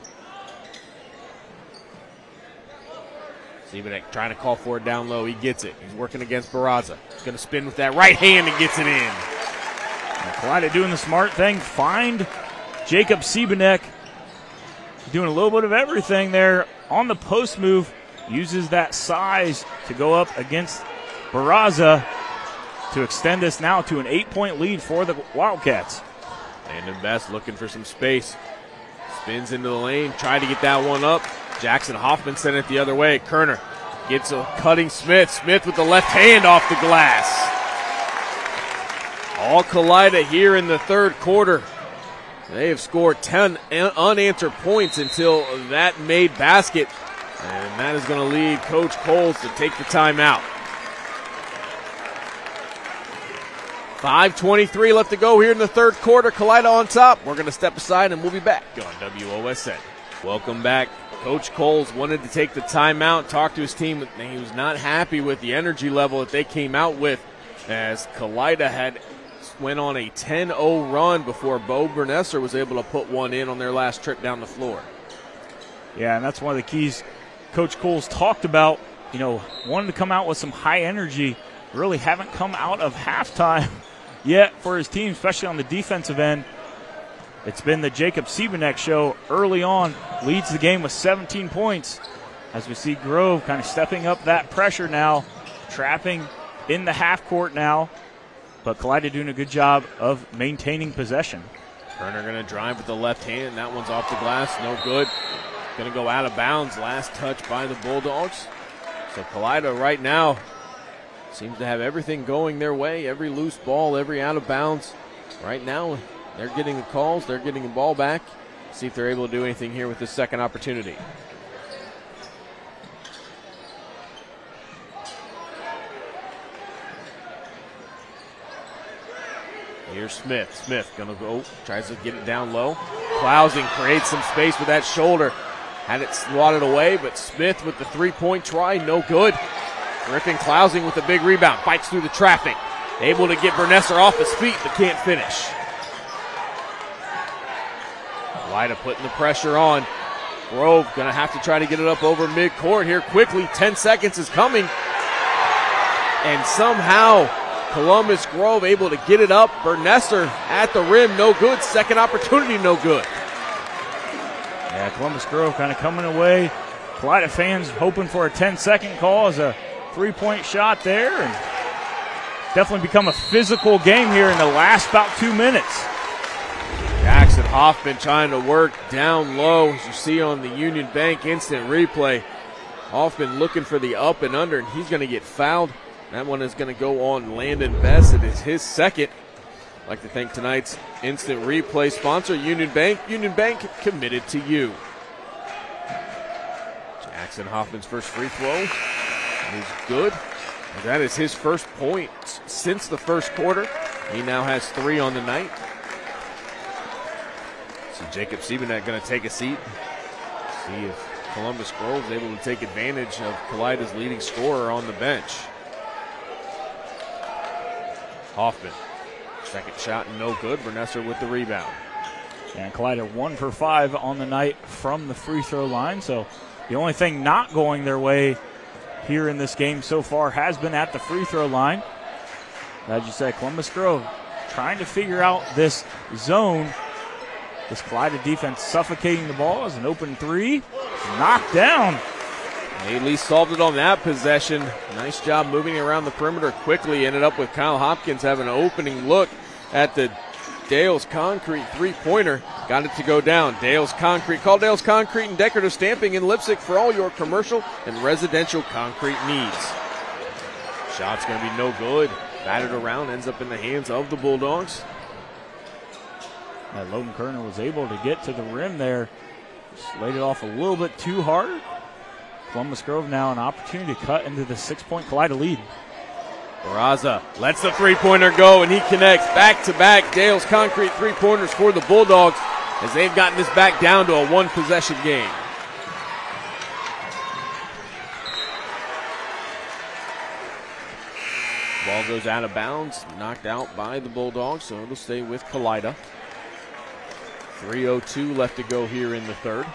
Siebenek trying to call for it down low. He gets it. He's working against Barraza. He's going to spin with that right hand and gets it in. And Kalida doing the smart thing. Find Jacob Siebenek. Doing a little bit of everything there on the post move. Uses that size to go up against Barraza to extend this now to an 8-point lead for the Wildcats. Landon Best looking for some space. Spins into the lane. Tried to get that one up. Jackson Hoffman sent it the other way. Kerner gets a cutting Smith. Smith with the left hand off the glass. All Kalida here in the third quarter. They have scored 10 unanswered points until that made basket. And that is going to lead Coach Coles to take the timeout. 5:23 left to go here in the third quarter. Kalida on top. We're going to step aside and we'll be back on WOSN. Welcome back. Coach Coles wanted to take the timeout, talk to his team. He was not happy with the energy level that they came out with, as Kalida had went on a 10-0 run before Bo Bernesser was able to put one in on their last trip down the floor. Yeah, and that's one of the keys Coach Coles talked about, wanting to come out with some high energy. Really haven't come out of halftime yet for his team, especially on the defensive end. It's been the Jacob Siebenek show early on. Leads the game with 17 points. As we see Grove kind of stepping up that pressure now. Trapping in the half court now. But Kalida doing a good job of maintaining possession. Turner going to drive with the left hand. That one's off the glass. No good. Going to go out of bounds. Last touch by the Bulldogs. So Kalida right now seems to have everything going their way. Every loose ball, every out of bounds. Right now, they're getting the calls. They're getting the ball back. See if they're able to do anything here with this second opportunity. Here's Smith. Smith going to go, tries to get it down low. Clousing creates some space with that shoulder. Had it swatted away, but Smith with the three-point try, no good. Griffin Clousing with a big rebound, fights through the traffic. Able to get Bernesser off his feet, but can't finish. Kalida putting the pressure on. Grove going to have to try to get it up over midcourt here quickly. 10 seconds is coming. And somehow Columbus Grove able to get it up. Bernesser at the rim, no good. Second opportunity, no good. Yeah, Columbus Grove kind of coming away. Kalida fans hoping for a 10-second call as a three-point shot there. And definitely become a physical game here in the last about 2 minutes. Jackson Hoffman trying to work down low, as you see on the Union Bank instant replay. Hoffman looking for the up and under, and he's going to get fouled. That one is going to go on Landon Best. It is his second. I'd like to thank tonight's instant replay sponsor, Union Bank. Union Bank, committed to you. Jackson Hoffman's first free throw is good. That is his first point since the first quarter. He now has 3 on the night. So Jacob Siebenek going to take a seat. See if Columbus Grove is able to take advantage of Kalida's leading scorer on the bench. Hoffman, second shot, no good. Bernesser with the rebound. And Kalida 1 for 5 on the night from the free throw line. So the only thing not going their way here in this game so far has been at the free throw line. As you said, Columbus Grove trying to figure out this zone. This Kalida defense suffocating the ball as an open 3. Knocked down. They at least solved it on that possession. Nice job moving around the perimeter quickly. Ended up with Kyle Hopkins having an opening look at the Dale's Concrete three-pointer. Got it to go down. Dale's Concrete. Call Dale's Concrete and Decorative Stamping in Lipsick for all your commercial and residential concrete needs. Shot's going to be no good. Batted around, ends up in the hands of the Bulldogs. Logan Kerner was able to get to the rim there. Just laid it off a little bit too hard. Columbus Grove now an opportunity to cut into the 6-point Kalida lead. Barraza lets the three-pointer go, and he connects back-to-back Dale's Concrete three-pointers for the Bulldogs as they've gotten this back down to a one-possession game. Ball goes out of bounds, knocked out by the Bulldogs, so it'll stay with Kalida. 3:02 left to go here in the third.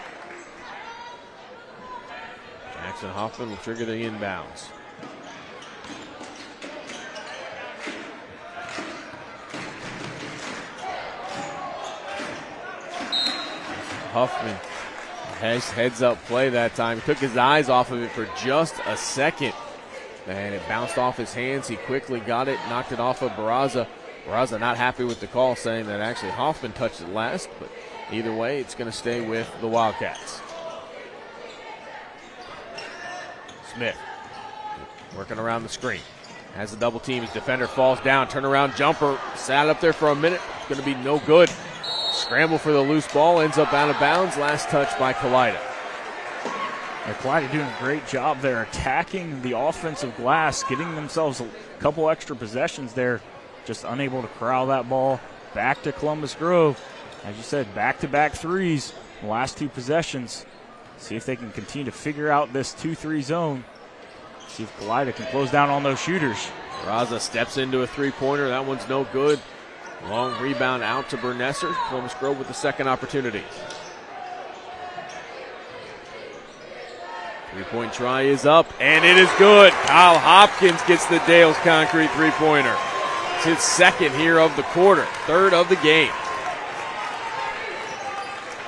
Jackson Hoffman will trigger the inbounds. Hoffman has heads-up play that time. He took his eyes off of it for just a second, and it bounced off his hands. He quickly got it, knocked it off of Barraza. Barraza not happy with the call, saying that actually Hoffman touched it last, but either way, it's going to stay with the Wildcats. Smith working around the screen. Has a double team. His defender falls down. Turnaround jumper. Sat up there for a minute. It's going to be no good. Scramble for the loose ball. Ends up out of bounds. Last touch by Kalida. Kalida doing a great job there attacking the offensive glass, getting themselves a couple extra possessions there. Just unable to corral that ball back to Columbus Grove. As you said, back-to-back threes in the last 2 possessions. See if they can continue to figure out this 2-3 zone. See if Kalida can close down on those shooters. Raza steps into a three-pointer. That one's no good. Long rebound out to Bernesser. Columbus Grove with the second opportunity. Three-point try is up, and it is good. Kyle Hopkins gets the Dale's Concrete three-pointer. It's his second here of the quarter, third of the game.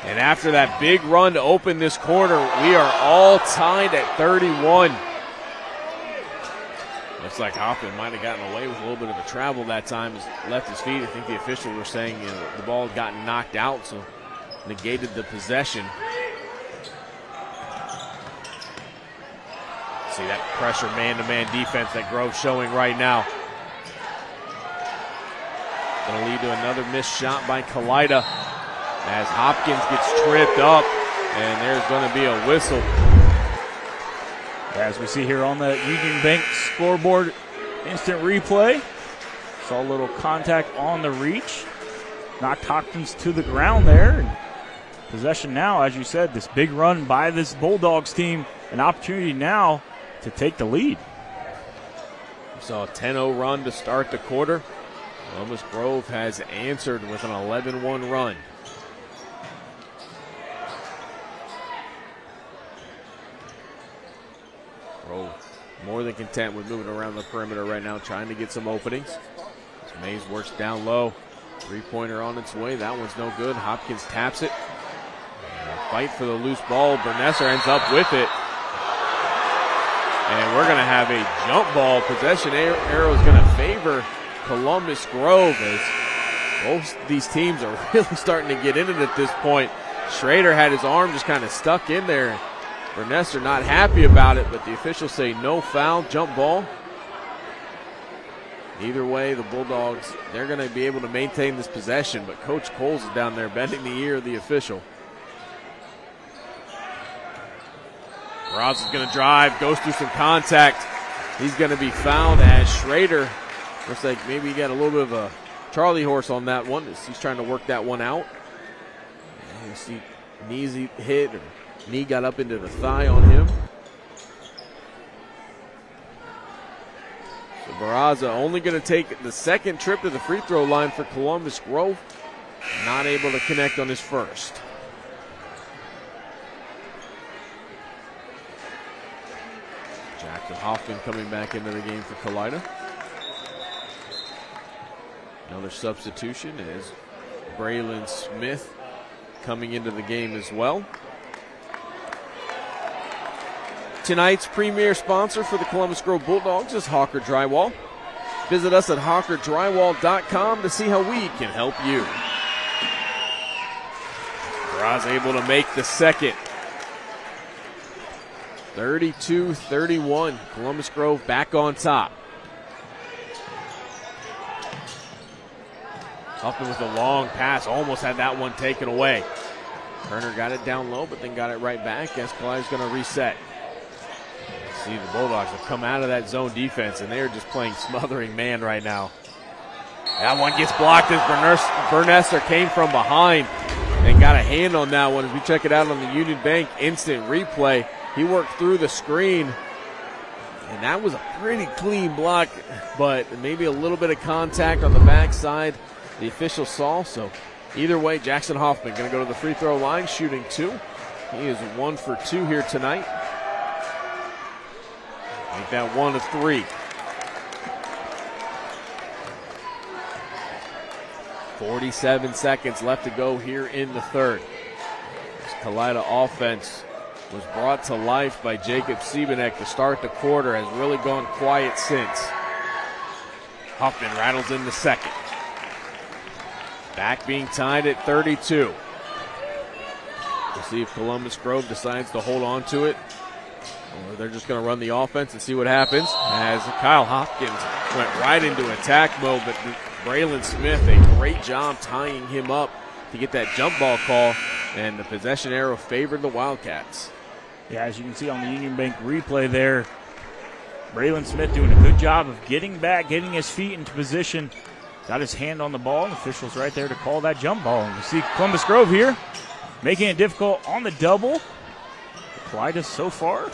And after that big run to open this quarter, we are all tied at 31. Looks like Hoffman might have gotten away with a little bit of a travel that time. He's left his feet. I think the officials were saying the ball had gotten knocked out, so negated the possession. See that pressure man-to-man defense that Grove's showing right now. Going to lead to another missed shot by Kalida as Hopkins gets tripped up, and there's going to be a whistle. As we see here on the Union Bank scoreboard instant replay, saw a little contact on the reach. Knocked Hopkins to the ground there. And possession now, as you said, this big run by this Bulldogs team. An opportunity now to take the lead. We saw a 10-0 run to start the quarter. Columbus Grove has answered with an 11-1 run. Grove more than content with moving around the perimeter right now, trying to get some openings. As Mays works down low. Three-pointer on its way. That one's no good. Hopkins taps it. Fight for the loose ball. Bernesser ends up with it. And we're going to have a jump ball. Possession arrow is going to favor Columbus Grove as Both these teams are really starting to get in it at this point. Schrader had his arm just kind of stuck in there. Burness are not happy about it, but the officials say no foul, jump ball. Either way, the Bulldogs, they're going to be able to maintain this possession, but Coach Coles is down there bending the ear of the official. Ross is going to drive, goes through some contact. He's going to be fouled as Schrader. Looks like maybe he got a little bit of a Charlie horse on that one. He's trying to work that one out. And you see knees hit, or knee got up into the thigh on him. So Barraza only going to take the second trip to the free throw line for Columbus Grove. Not able to connect on his first. Jackson Hoffman coming back into the game for Kalida. Another substitution is Braylon Smith coming into the game as well. Tonight's premier sponsor for the Columbus Grove Bulldogs is Hawker Drywall. Visit us at hawkerdrywall.com to see how we can help you. Braz able to make the second. 32-31. Columbus Grove back on top. Hoffman with a long pass, almost had that one taken away. Turner got it down low, but then got it right back. Guess Kalida's going to reset. See, the Bulldogs have come out of that zone defense, and they're just playing smothering man right now. That one gets blocked as Bernesser came from behind and got a hand on that one. As we check it out on the Union Bank instant replay, he worked through the screen, and that was a pretty clean block, but maybe a little bit of contact on the backside the official saw. So either way, Jackson Hoffman going to go to the free throw line, shooting 2. He is 1 for 2 here tonight. Make that 1 of 3. 47 seconds left to go here in the third. This Kalida offense was brought to life by Jacob Siebenek to start the quarter, has really gone quiet since. Hoffman rattles in the second. Back being tied at 32. We'll see if Columbus Grove decides to hold on to it, or they're just going to run the offense and see what happens. As Kyle Hopkins went right into attack mode, but Braylon Smith, a great job tying him up to get that jump ball call, and the possession arrow favored the Wildcats. Yeah, as you can see on the Union Bank replay there, Braylon Smith doing a good job of getting back, getting his feet into position. Got his hand on the ball, and the official's right there to call that jump ball. And you see Columbus Grove here making it difficult on the double. Kalida so far,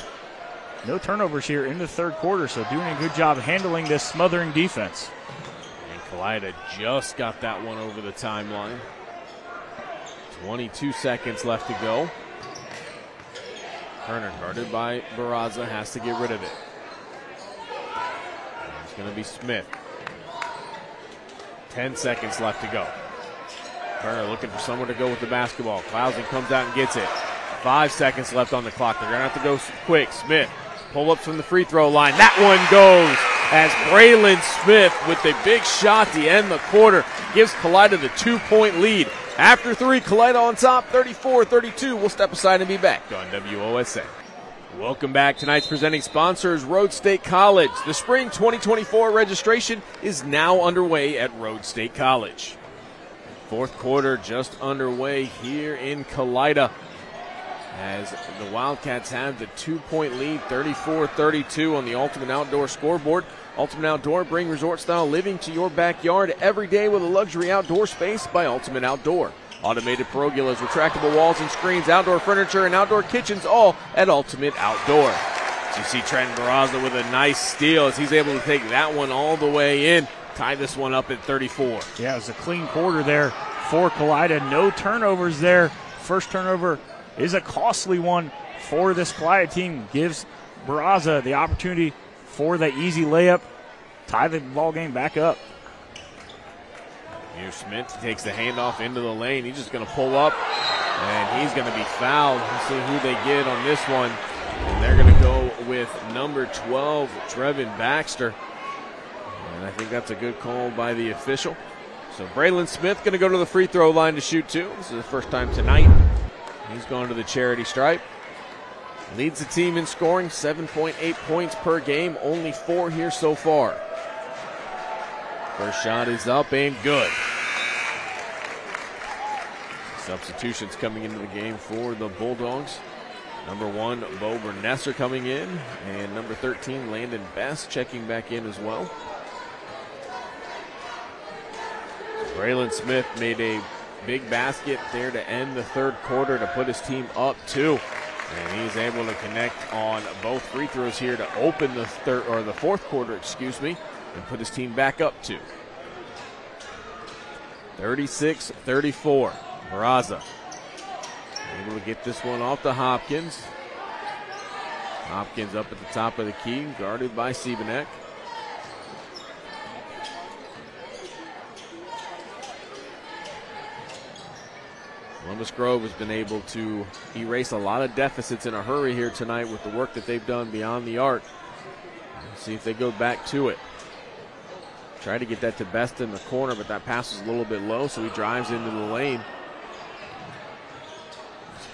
no turnovers here in the third quarter, so doing a good job handling this smothering defense. And Kalida just got that one over the timeline. 22 seconds left to go. Turner guarded by Barraza, has to get rid of it. It's going to be Smith. 10 seconds left to go. Turner looking for somewhere to go with the basketball. Clausen comes out and gets it. 5 seconds left on the clock. They're going to have to go quick. Smith, pull-ups from the free throw line. That one goes as Braylon Smith with a big shot to end the quarter gives Kalida the 2-point lead. After 3, Kalida on top, 34-32. We'll step aside and be back on WOSN. Welcome back. Tonight's presenting sponsor is Road State College. The spring 2024 registration is now underway at Road State College. Fourth quarter just underway here in Kalida, as the Wildcats have the 2-point lead, 34-32 on the Ultimate Outdoor scoreboard. Ultimate Outdoor, bring resort-style living to your backyard every day with a luxury outdoor space by Ultimate Outdoor. Automated pergolas, retractable walls and screens, outdoor furniture, and outdoor kitchens, all at Ultimate Outdoor. So you see Trenton Barraza with a nice steal as he's able to take that one all the way in, tie this one up at 34. Yeah, it was a clean quarter there for Kalida. No turnovers there. First turnover is a costly one for this Kalida team. Gives Barraza the opportunity for that easy layup, tie the ball game back up. Here's Smith, takes the handoff into the lane. He's just going to pull up, and he's going to be fouled. We'll see who they get on this one. And they're going to go with number 12, Trevin Baxter. And I think that's a good call by the official. So Braylon Smith going to go to the free throw line to shoot two. This is the first time tonight. He's going to the charity stripe. Leads the team in scoring, 7.8 points per game, only 4 here so far. First shot is up and good. Substitutions coming into the game for the Bulldogs. Number 1, Bo Bernesser coming in, and number 13, Landon Best, checking back in as well. Braylon Smith made a big basket there to end the third quarter to put his team up 2. And he's able to connect on both free throws here to open the fourth quarter, and put his team back up 2. 36-34. Barraza able to get this one off to Hopkins. Hopkins up at the top of the key, guarded by Siebenek. Columbus Grove has been able to erase a lot of deficits in a hurry here tonight with the work that they've done beyond the arc. Let's see if they go back to it. Try to get that to Best in the corner, but that pass is a little bit low, so he drives into the lane.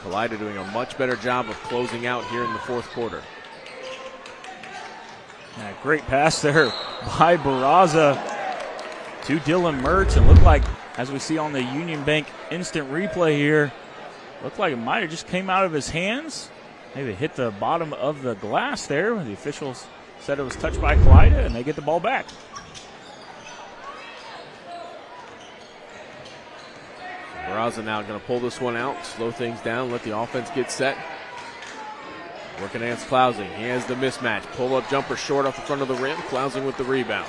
Kalida doing a much better job of closing out here in the fourth quarter. Yeah, great pass there by Barraza to Dylan Mertz. It looked like, as we see on the Union Bank instant replay here, looked like it might have just came out of his hands. Maybe hit the bottom of the glass there. The officials said it was touched by Kalida, and they get the ball back. Barraza now going to pull this one out, slow things down, let the offense get set. Working against Klausing. He has the mismatch. Pull-up jumper short off the front of the rim. Klausing with the rebound.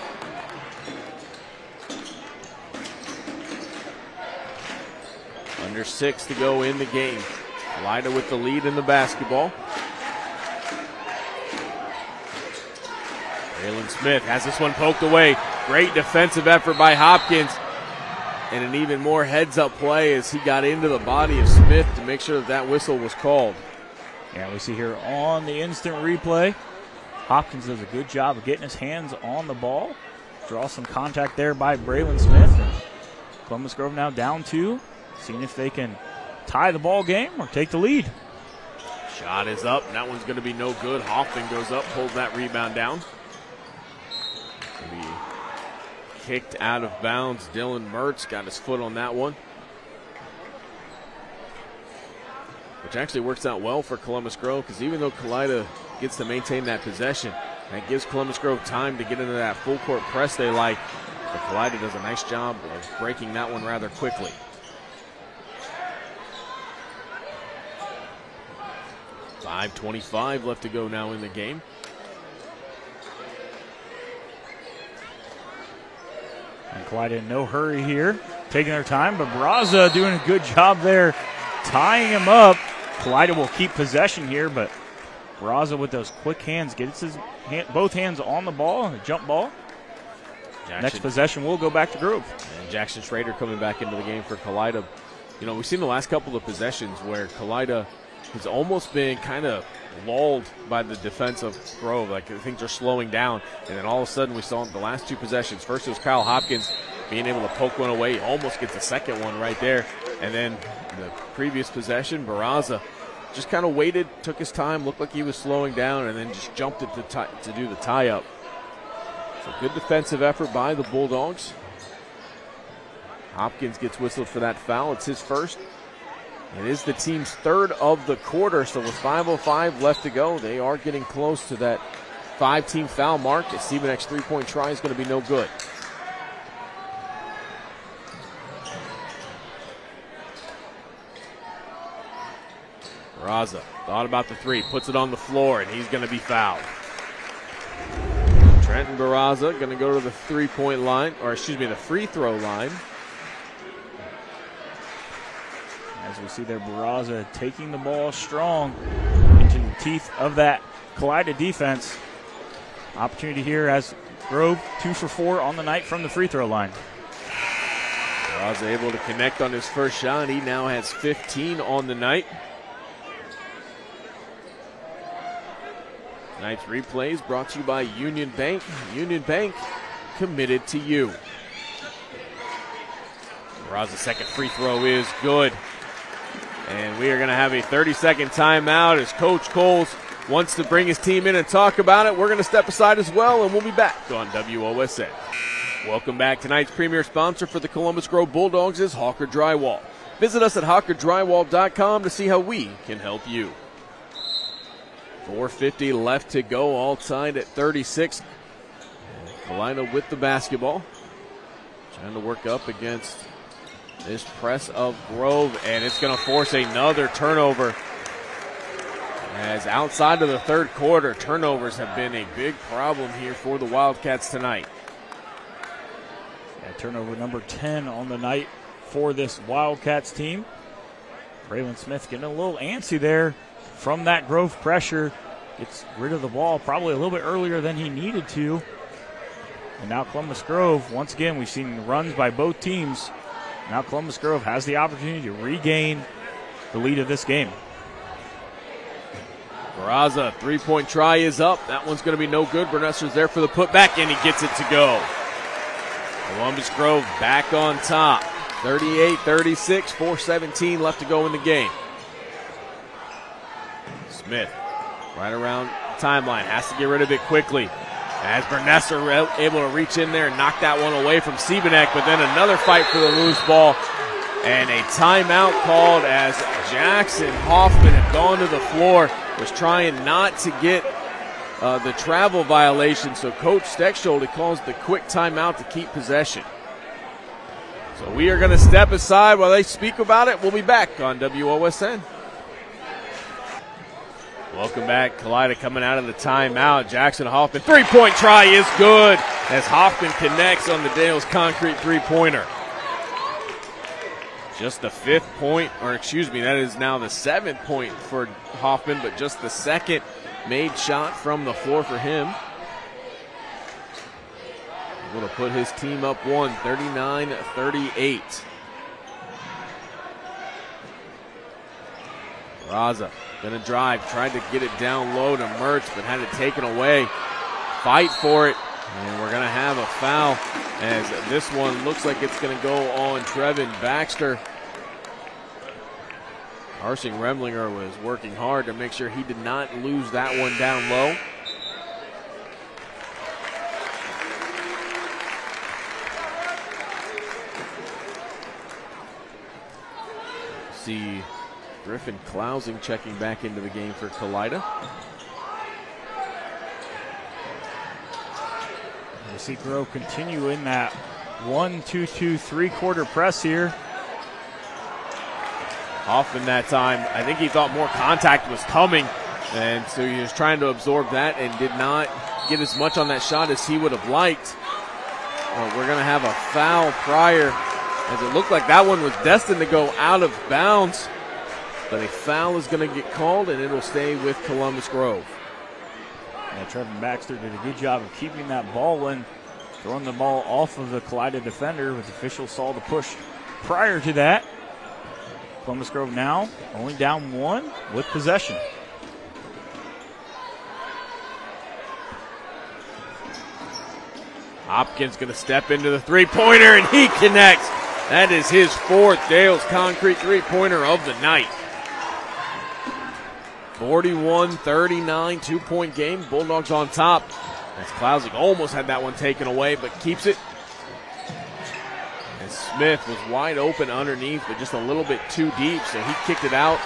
Under 6 to go in the game. Kalida with the lead in the basketball. Braylon Smith has this one poked away. Great defensive effort by Hopkins. And an even more heads-up play as he got into the body of Smith to make sure that whistle was called. Yeah, we see here on the instant replay, Hopkins does a good job of getting his hands on the ball. Draw some contact there by Braylon Smith. And Columbus Grove now down 2, seeing if they can tie the ball game or take the lead. Shot is up, and that one's going to be no good. Hoffman goes up, pulls that rebound down. Maybe kicked out of bounds. Dylan Mertz got his foot on that one, which actually works out well for Columbus Grove, because even though Kalida gets to maintain that possession, that gives Columbus Grove time to get into that full court press they like, but Kalida does a nice job of breaking that one rather quickly. .5:25 left to go now in the game. And Kalida in no hurry here, taking their time, but Barraza doing a good job there, tying him up. Kalida will keep possession here, but Barraza with those quick hands gets his both hands on the ball, the jump ball. Next possession will go back to Grove. And Jackson Schrader coming back into the game for Kalida. You know, we've seen the last couple of possessions where Kalida has almost been kind of lulled by the defense of Grove. Like, things are slowing down. And then all of a sudden we saw the last 2 possessions. First it was Kyle Hopkins being able to poke one away. He almost gets the second one right there. And then the previous possession, Barraza just kind of waited, took his time, looked like he was slowing down, and then just jumped it to do the tie-up. So good defensive effort by the Bulldogs. Hopkins gets whistled for that foul. It's his first. It is the team's third of the quarter, so with 5:05 left to go, they are getting close to that 5-team foul mark. A Siebenek's three-point try is going to be no good. Barraza thought about the 3, puts it on the floor, and he's going to be fouled. Trenton Barraza going to go to the three-point line, or excuse me, the free throw line. As we see there, Barraza taking the ball strong into the teeth of that Kalida defense. Opportunity here as Grove 2 for 4 on the night from the free throw line. Barraza able to connect on his first shot. He now has 15 on the night. Tonight's replays brought to you by Union Bank. Union Bank, committed to you. Peraza's second free throw is good. And we are going to have a 30-second timeout as Coach Coles wants to bring his team in and talk about it. We're going to step aside as well, and we'll be back on WOSN. Welcome back. Tonight's premier sponsor for the Columbus Grove Bulldogs is Hawker Drywall. Visit us at HawkerDrywall.com to see how we can help you. 4:50 left to go, all tied at 36. Kalida with the basketball. Trying to work up against this press of Grove, and it's going to force another turnover. As outside of the third quarter, turnovers have been a big problem here for the Wildcats tonight. Yeah, turnover number 10 on the night for this Wildcats team. Braylon Smith getting a little antsy there from that Grove pressure. Gets rid of the ball probably a little bit earlier than he needed to. And now Columbus Grove, once again, we've seen runs by both teams. Now Columbus Grove has the opportunity to regain the lead of this game. Peraza, three-point try is up. That one's going to be no good. Bernesser's there for the putback, and he gets it to go. Columbus Grove back on top. 38-36, 4:17 left to go in the game. Smith, right around the timeline, has to get rid of it quickly. As Bernesser able to reach in there and knock that one away from Siebenek, but then another fight for the loose ball. And a timeout called as Jackson Hoffman had gone to the floor, was trying not to get the travel violation. So Coach Steckschulte calls the quick timeout to keep possession. So we are going to step aside while they speak about it. We'll be back on WOSN. Welcome back. Kalida coming out of the timeout. Jackson Hoffman, three-point try is good as Hoffman connects on the Dales Concrete three-pointer. Just the fifth point, or excuse me, that is now the 7th point for Hoffman, but just the second made shot from the floor for him. Able to put his team up 39-38. Peraza gonna drive, tried to get it down low to Mertz, but had it taken away. Fight for it, and we're gonna have a foul as this one looks like it's gonna go on Trevin Baxter. Harsing Remlinger was working hard to make sure he did not lose that one down low. See Griffin Klausing checking back into the game for Kalida. We see Grove continue in that 1-2-2 3-quarter press here. Hoffman that time, I think he thought more contact was coming, and so he was trying to absorb that and did not get as much on that shot as he would have liked. We're going to have a foul prior, as it looked like that one was destined to go out of bounds. But a foul is going to get called, and it'll stay with Columbus Grove. Yeah, Trevin Baxter did a good job of keeping that ball in, throwing the ball off of the Kalida defender, with officials saw the push prior to that. Columbus Grove now only down 1 with possession. Hopkins going to step into the three-pointer, and he connects. That is his 4th Dales Concrete three-pointer of the night. 41-39, 2-point game. Bulldogs on top. As Klausing almost had that one taken away, but keeps it. And Smith was wide open underneath, but just a little bit too deep, so he kicked it out.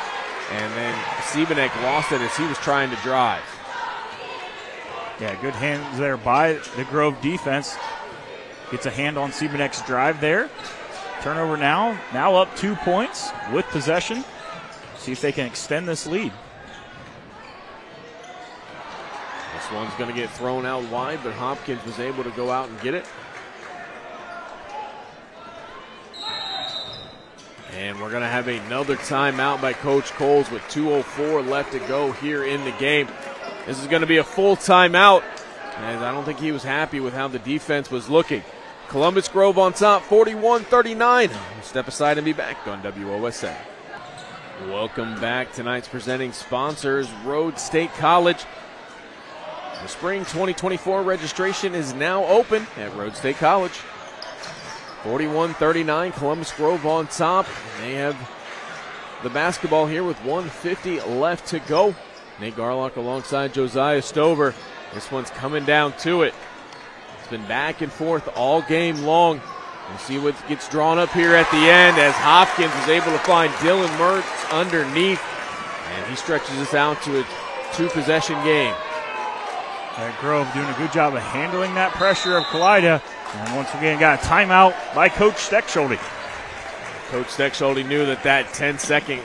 And then Siebenek lost it as he was trying to drive. Yeah, good hands there by the Grove defense. Gets a hand on Siebenek's drive there. Turnover now up 2 points with possession. See if they can extend this lead. This one's going to get thrown out wide, but Hopkins was able to go out and get it. And we're going to have another timeout by Coach Coles with 2:04 left to go here in the game. This is going to be a full timeout, as I don't think he was happy with how the defense was looking. Columbus Grove on top, 41-39. We'll step aside and be back on WOSN. Welcome back. Tonight's presenting sponsors, Rhodes State College. The spring 2024 registration is now open at Rhodes State College. 41-39, Columbus Grove on top. They have the basketball here with 1:50 left to go. Nate Garlock alongside Josiah Stover. This one's coming down to it. It's been back and forth all game long. We'll see what gets drawn up here at the end as Hopkins is able to find Dylan Mertz underneath, and he stretches this out to a two-possession game. Grove doing a good job of handling that pressure of Kalida, and once again got a timeout by Coach Steckschulte. Coach Steckschulte knew that 10-second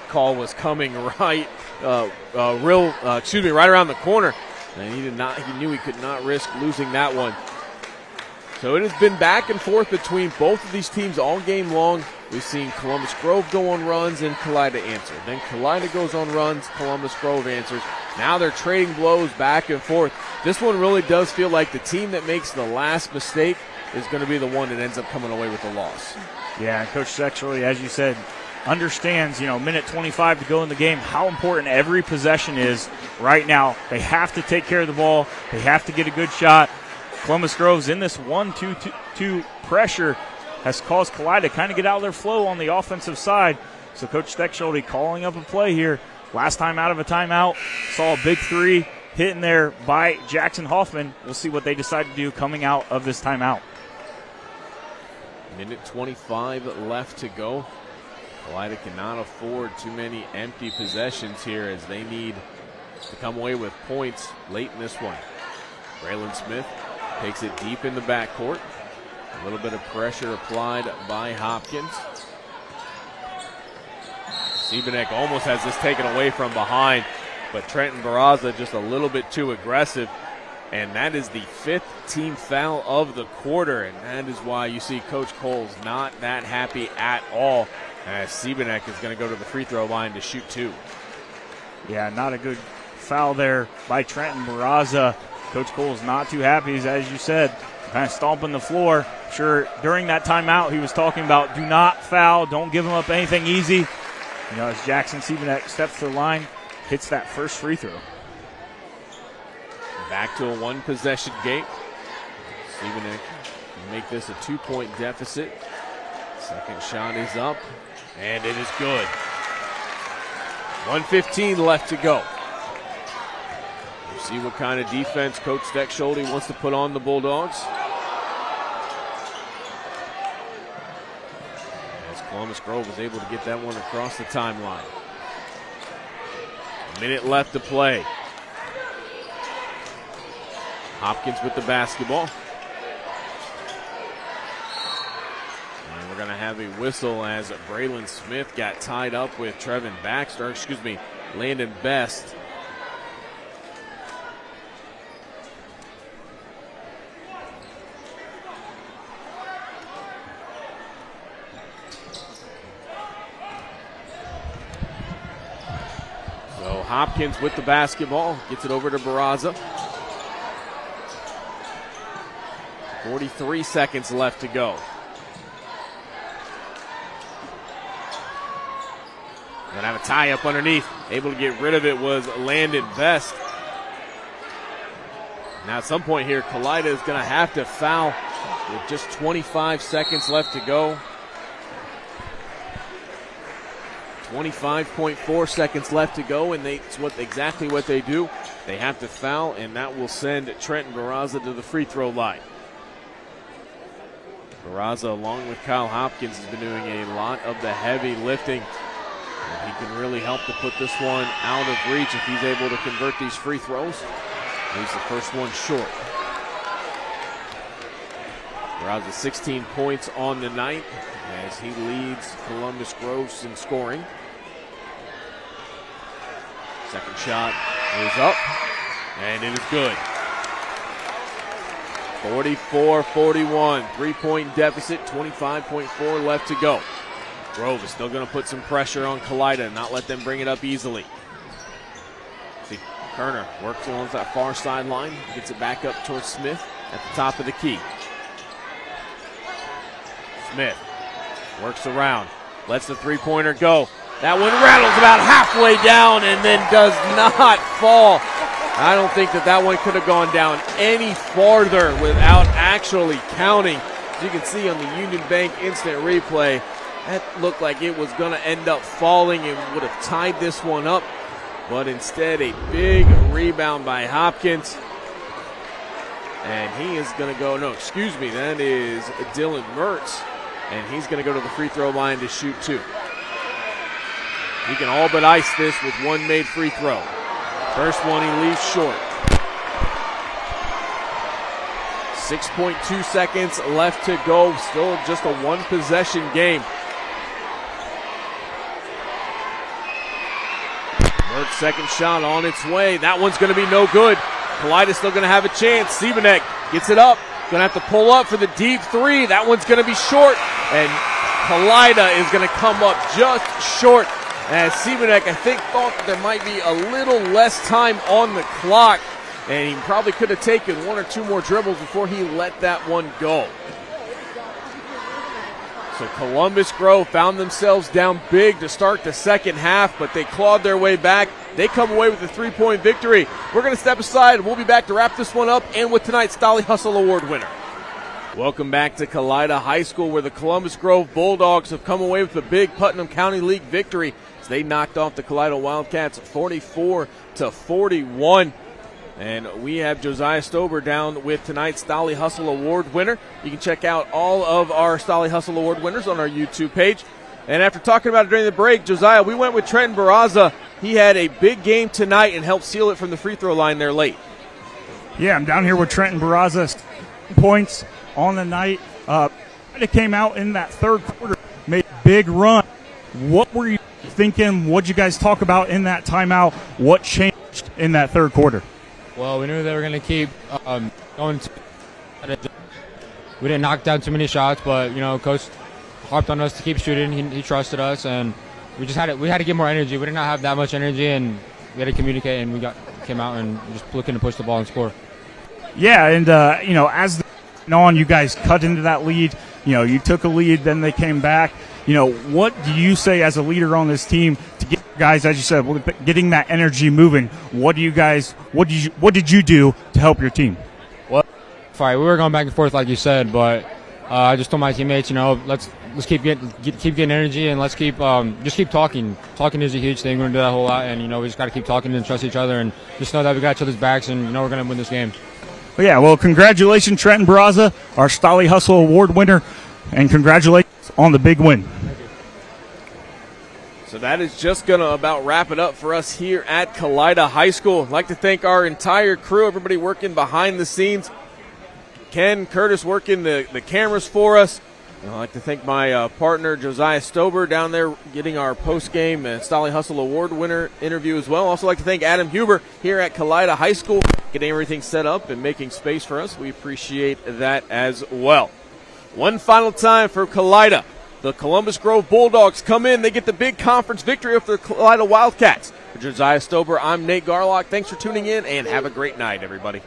call was coming right around the corner, and he knew he could not risk losing that one. So it has been back and forth between both of these teams all game long. We've seen Columbus Grove go on runs and Kalida answer. Then Kalida goes on runs, Columbus Grove answers. Now they're trading blows back and forth. This one really does feel like the team that makes the last mistake is going to be the one that ends up coming away with the loss. Yeah, and Coach Steckschulte, as you said, understands, minute 25 to go in the game, how important every possession is right now. They have to take care of the ball. They have to get a good shot. Columbus Grove's in this 1-2-2 pressure has caused Kalida to kind of get out of their flow on the offensive side. So Coach Steckschulte calling up a play here. Last time out of a timeout, saw a big three hit in there by Jackson Hoffman. We'll see what they decide to do coming out of this timeout. Minute 25 left to go. Kalida cannot afford too many empty possessions here as they need to come away with points late in this one. Braylon Smith takes it deep in the backcourt. A little bit of pressure applied by Hopkins. Siebenek almost has this taken away from behind, but Trenton Barraza just a little bit too aggressive. And that is the 5th team foul of the quarter, and that is why you see Coach Cole's not that happy at all, as Siebenek is going to go to the free throw line to shoot 2. Yeah, not a good foul there by Trenton Barraza. Coach Cole's not too happy, as you said, kind of stomping the floor. Sure, during that timeout, he was talking about do not foul, don't give him up anything easy. As Jackson Siebenek steps to the line, hits that first free throw. Back to a one-possession game. Siebenek can make this a 2-point deficit. Second shot is up, and it is good. 1:15 left to go. We'll see what kind of defense Coach Steckschulte wants to put on the Bulldogs. As Columbus Grove was able to get that one across the timeline. A minute left to play. Hopkins with the basketball. And we're going to have a whistle as Braylon Smith got tied up with Landon Best. So Hopkins with the basketball, gets it over to Barraza. 43 seconds left to go. Gonna have a tie up underneath. Able to get rid of it was Landon Best. Now at some point here, Kalida is gonna have to foul with just 25 seconds left to go. 25.4 seconds left to go, and it's exactly what they do. They have to foul, and that will send Trenton Barraza to the free throw line. Barraza, along with Kyle Hopkins, has been doing a lot of the heavy lifting. And he can really help to put this one out of reach if he's able to convert these free throws. He's the first one short. Barraza 16 points on the night as he leads Columbus Grove in scoring. Second shot is up, and it is good. 44-41, 3-point deficit, 25.4 left to go. Grove is still going to put some pressure on Kalida and not let them bring it up easily. See, Kerner works along that far sideline, gets it back up towards Smith at the top of the key. Smith works around, lets the three-pointer go. That one rattles about halfway down and then does not fall. I don't think that one could have gone down any farther without actually counting. As you can see on the Union Bank instant replay, that looked like it was going to end up falling and would have tied this one up. But instead, a big rebound by Hopkins. And he is going to go, no, excuse me, that is Dylan Mertz. And he's going to go to the free throw line to shoot two. He can all but ice this with one made free throw. First one he leaves short. 6.2 seconds left to go. Still just a one-possession game. Mert's second shot on its way. That one's going to be no good. Kalida's still going to have a chance. Siebenek gets it up. Going to have to pull up for the deep three. That one's going to be short. And Kalida is going to come up just short. As Siebenek, I think, thought that there might be a little less time on the clock. And he probably could have taken one or two more dribbles before he let that one go. So Columbus Grove found themselves down big to start the second half, but they clawed their way back. They come away with a three-point victory. We're going to step aside. We'll be back to wrap this one up and with tonight's Stolly Hustle Award winner. Welcome back to Kalida High School, where the Columbus Grove Bulldogs have come away with a big Putnam County League victory as they knocked off the Kalida Wildcats 44-41. And we have Josiah Stober down with tonight's Stolly Hustle Award winner. You can check out all of our Stolly Hustle Award winners on our YouTube page. And after talking about it during the break, Josiah, we went with Trenton Barraza. He had a big game tonight and helped seal it from the free throw line there late. Yeah, I'm down here with Trenton Barraza. Points on the night. It came out in that third quarter, made a big run. What were you thinking? What did you guys talk about in that timeout? What changed in that third quarter? Well, we knew they were going to keep going. We didn't knock down too many shots, but Coach harped on us to keep shooting. He trusted us, and we had to get more energy. We did not have that much energy, and we had to communicate. And we came out and just looking to push the ball and score. Yeah, and as the on, you guys cut into that lead. You took a lead, then they came back. What do you say as a leader on this team to get guys, as you said, getting that energy moving? What did you do to help your team? Well, we were going back and forth like you said, but I just told my teammates, let's keep getting energy and let's keep talking. Talking is a huge thing. We're gonna do that a whole lot, and we just got to keep talking and trust each other, and just know that we got each other's backs, and we're gonna win this game. Yeah, well, congratulations, Trenton Barraza, our Stolly Hustle Award winner, and congratulations on the big win. So that is just going to about wrap it up for us here at Kalida High School. I'd like to thank our entire crew, everybody working behind the scenes. Ken, Curtis working the cameras for us. I'd like to thank my partner, Josiah Stober, down there getting our post-game Stolly Hustle Award winner interview as well. Also like to thank Adam Huber here at Kalida High School, getting everything set up and making space for us. We appreciate that as well. One final time for Kalida. The Columbus Grove Bulldogs come in. They get the big conference victory over the Kalida Wildcats. For Josiah Stober, I'm Nate Garlock. Thanks for tuning in, and have a great night, everybody.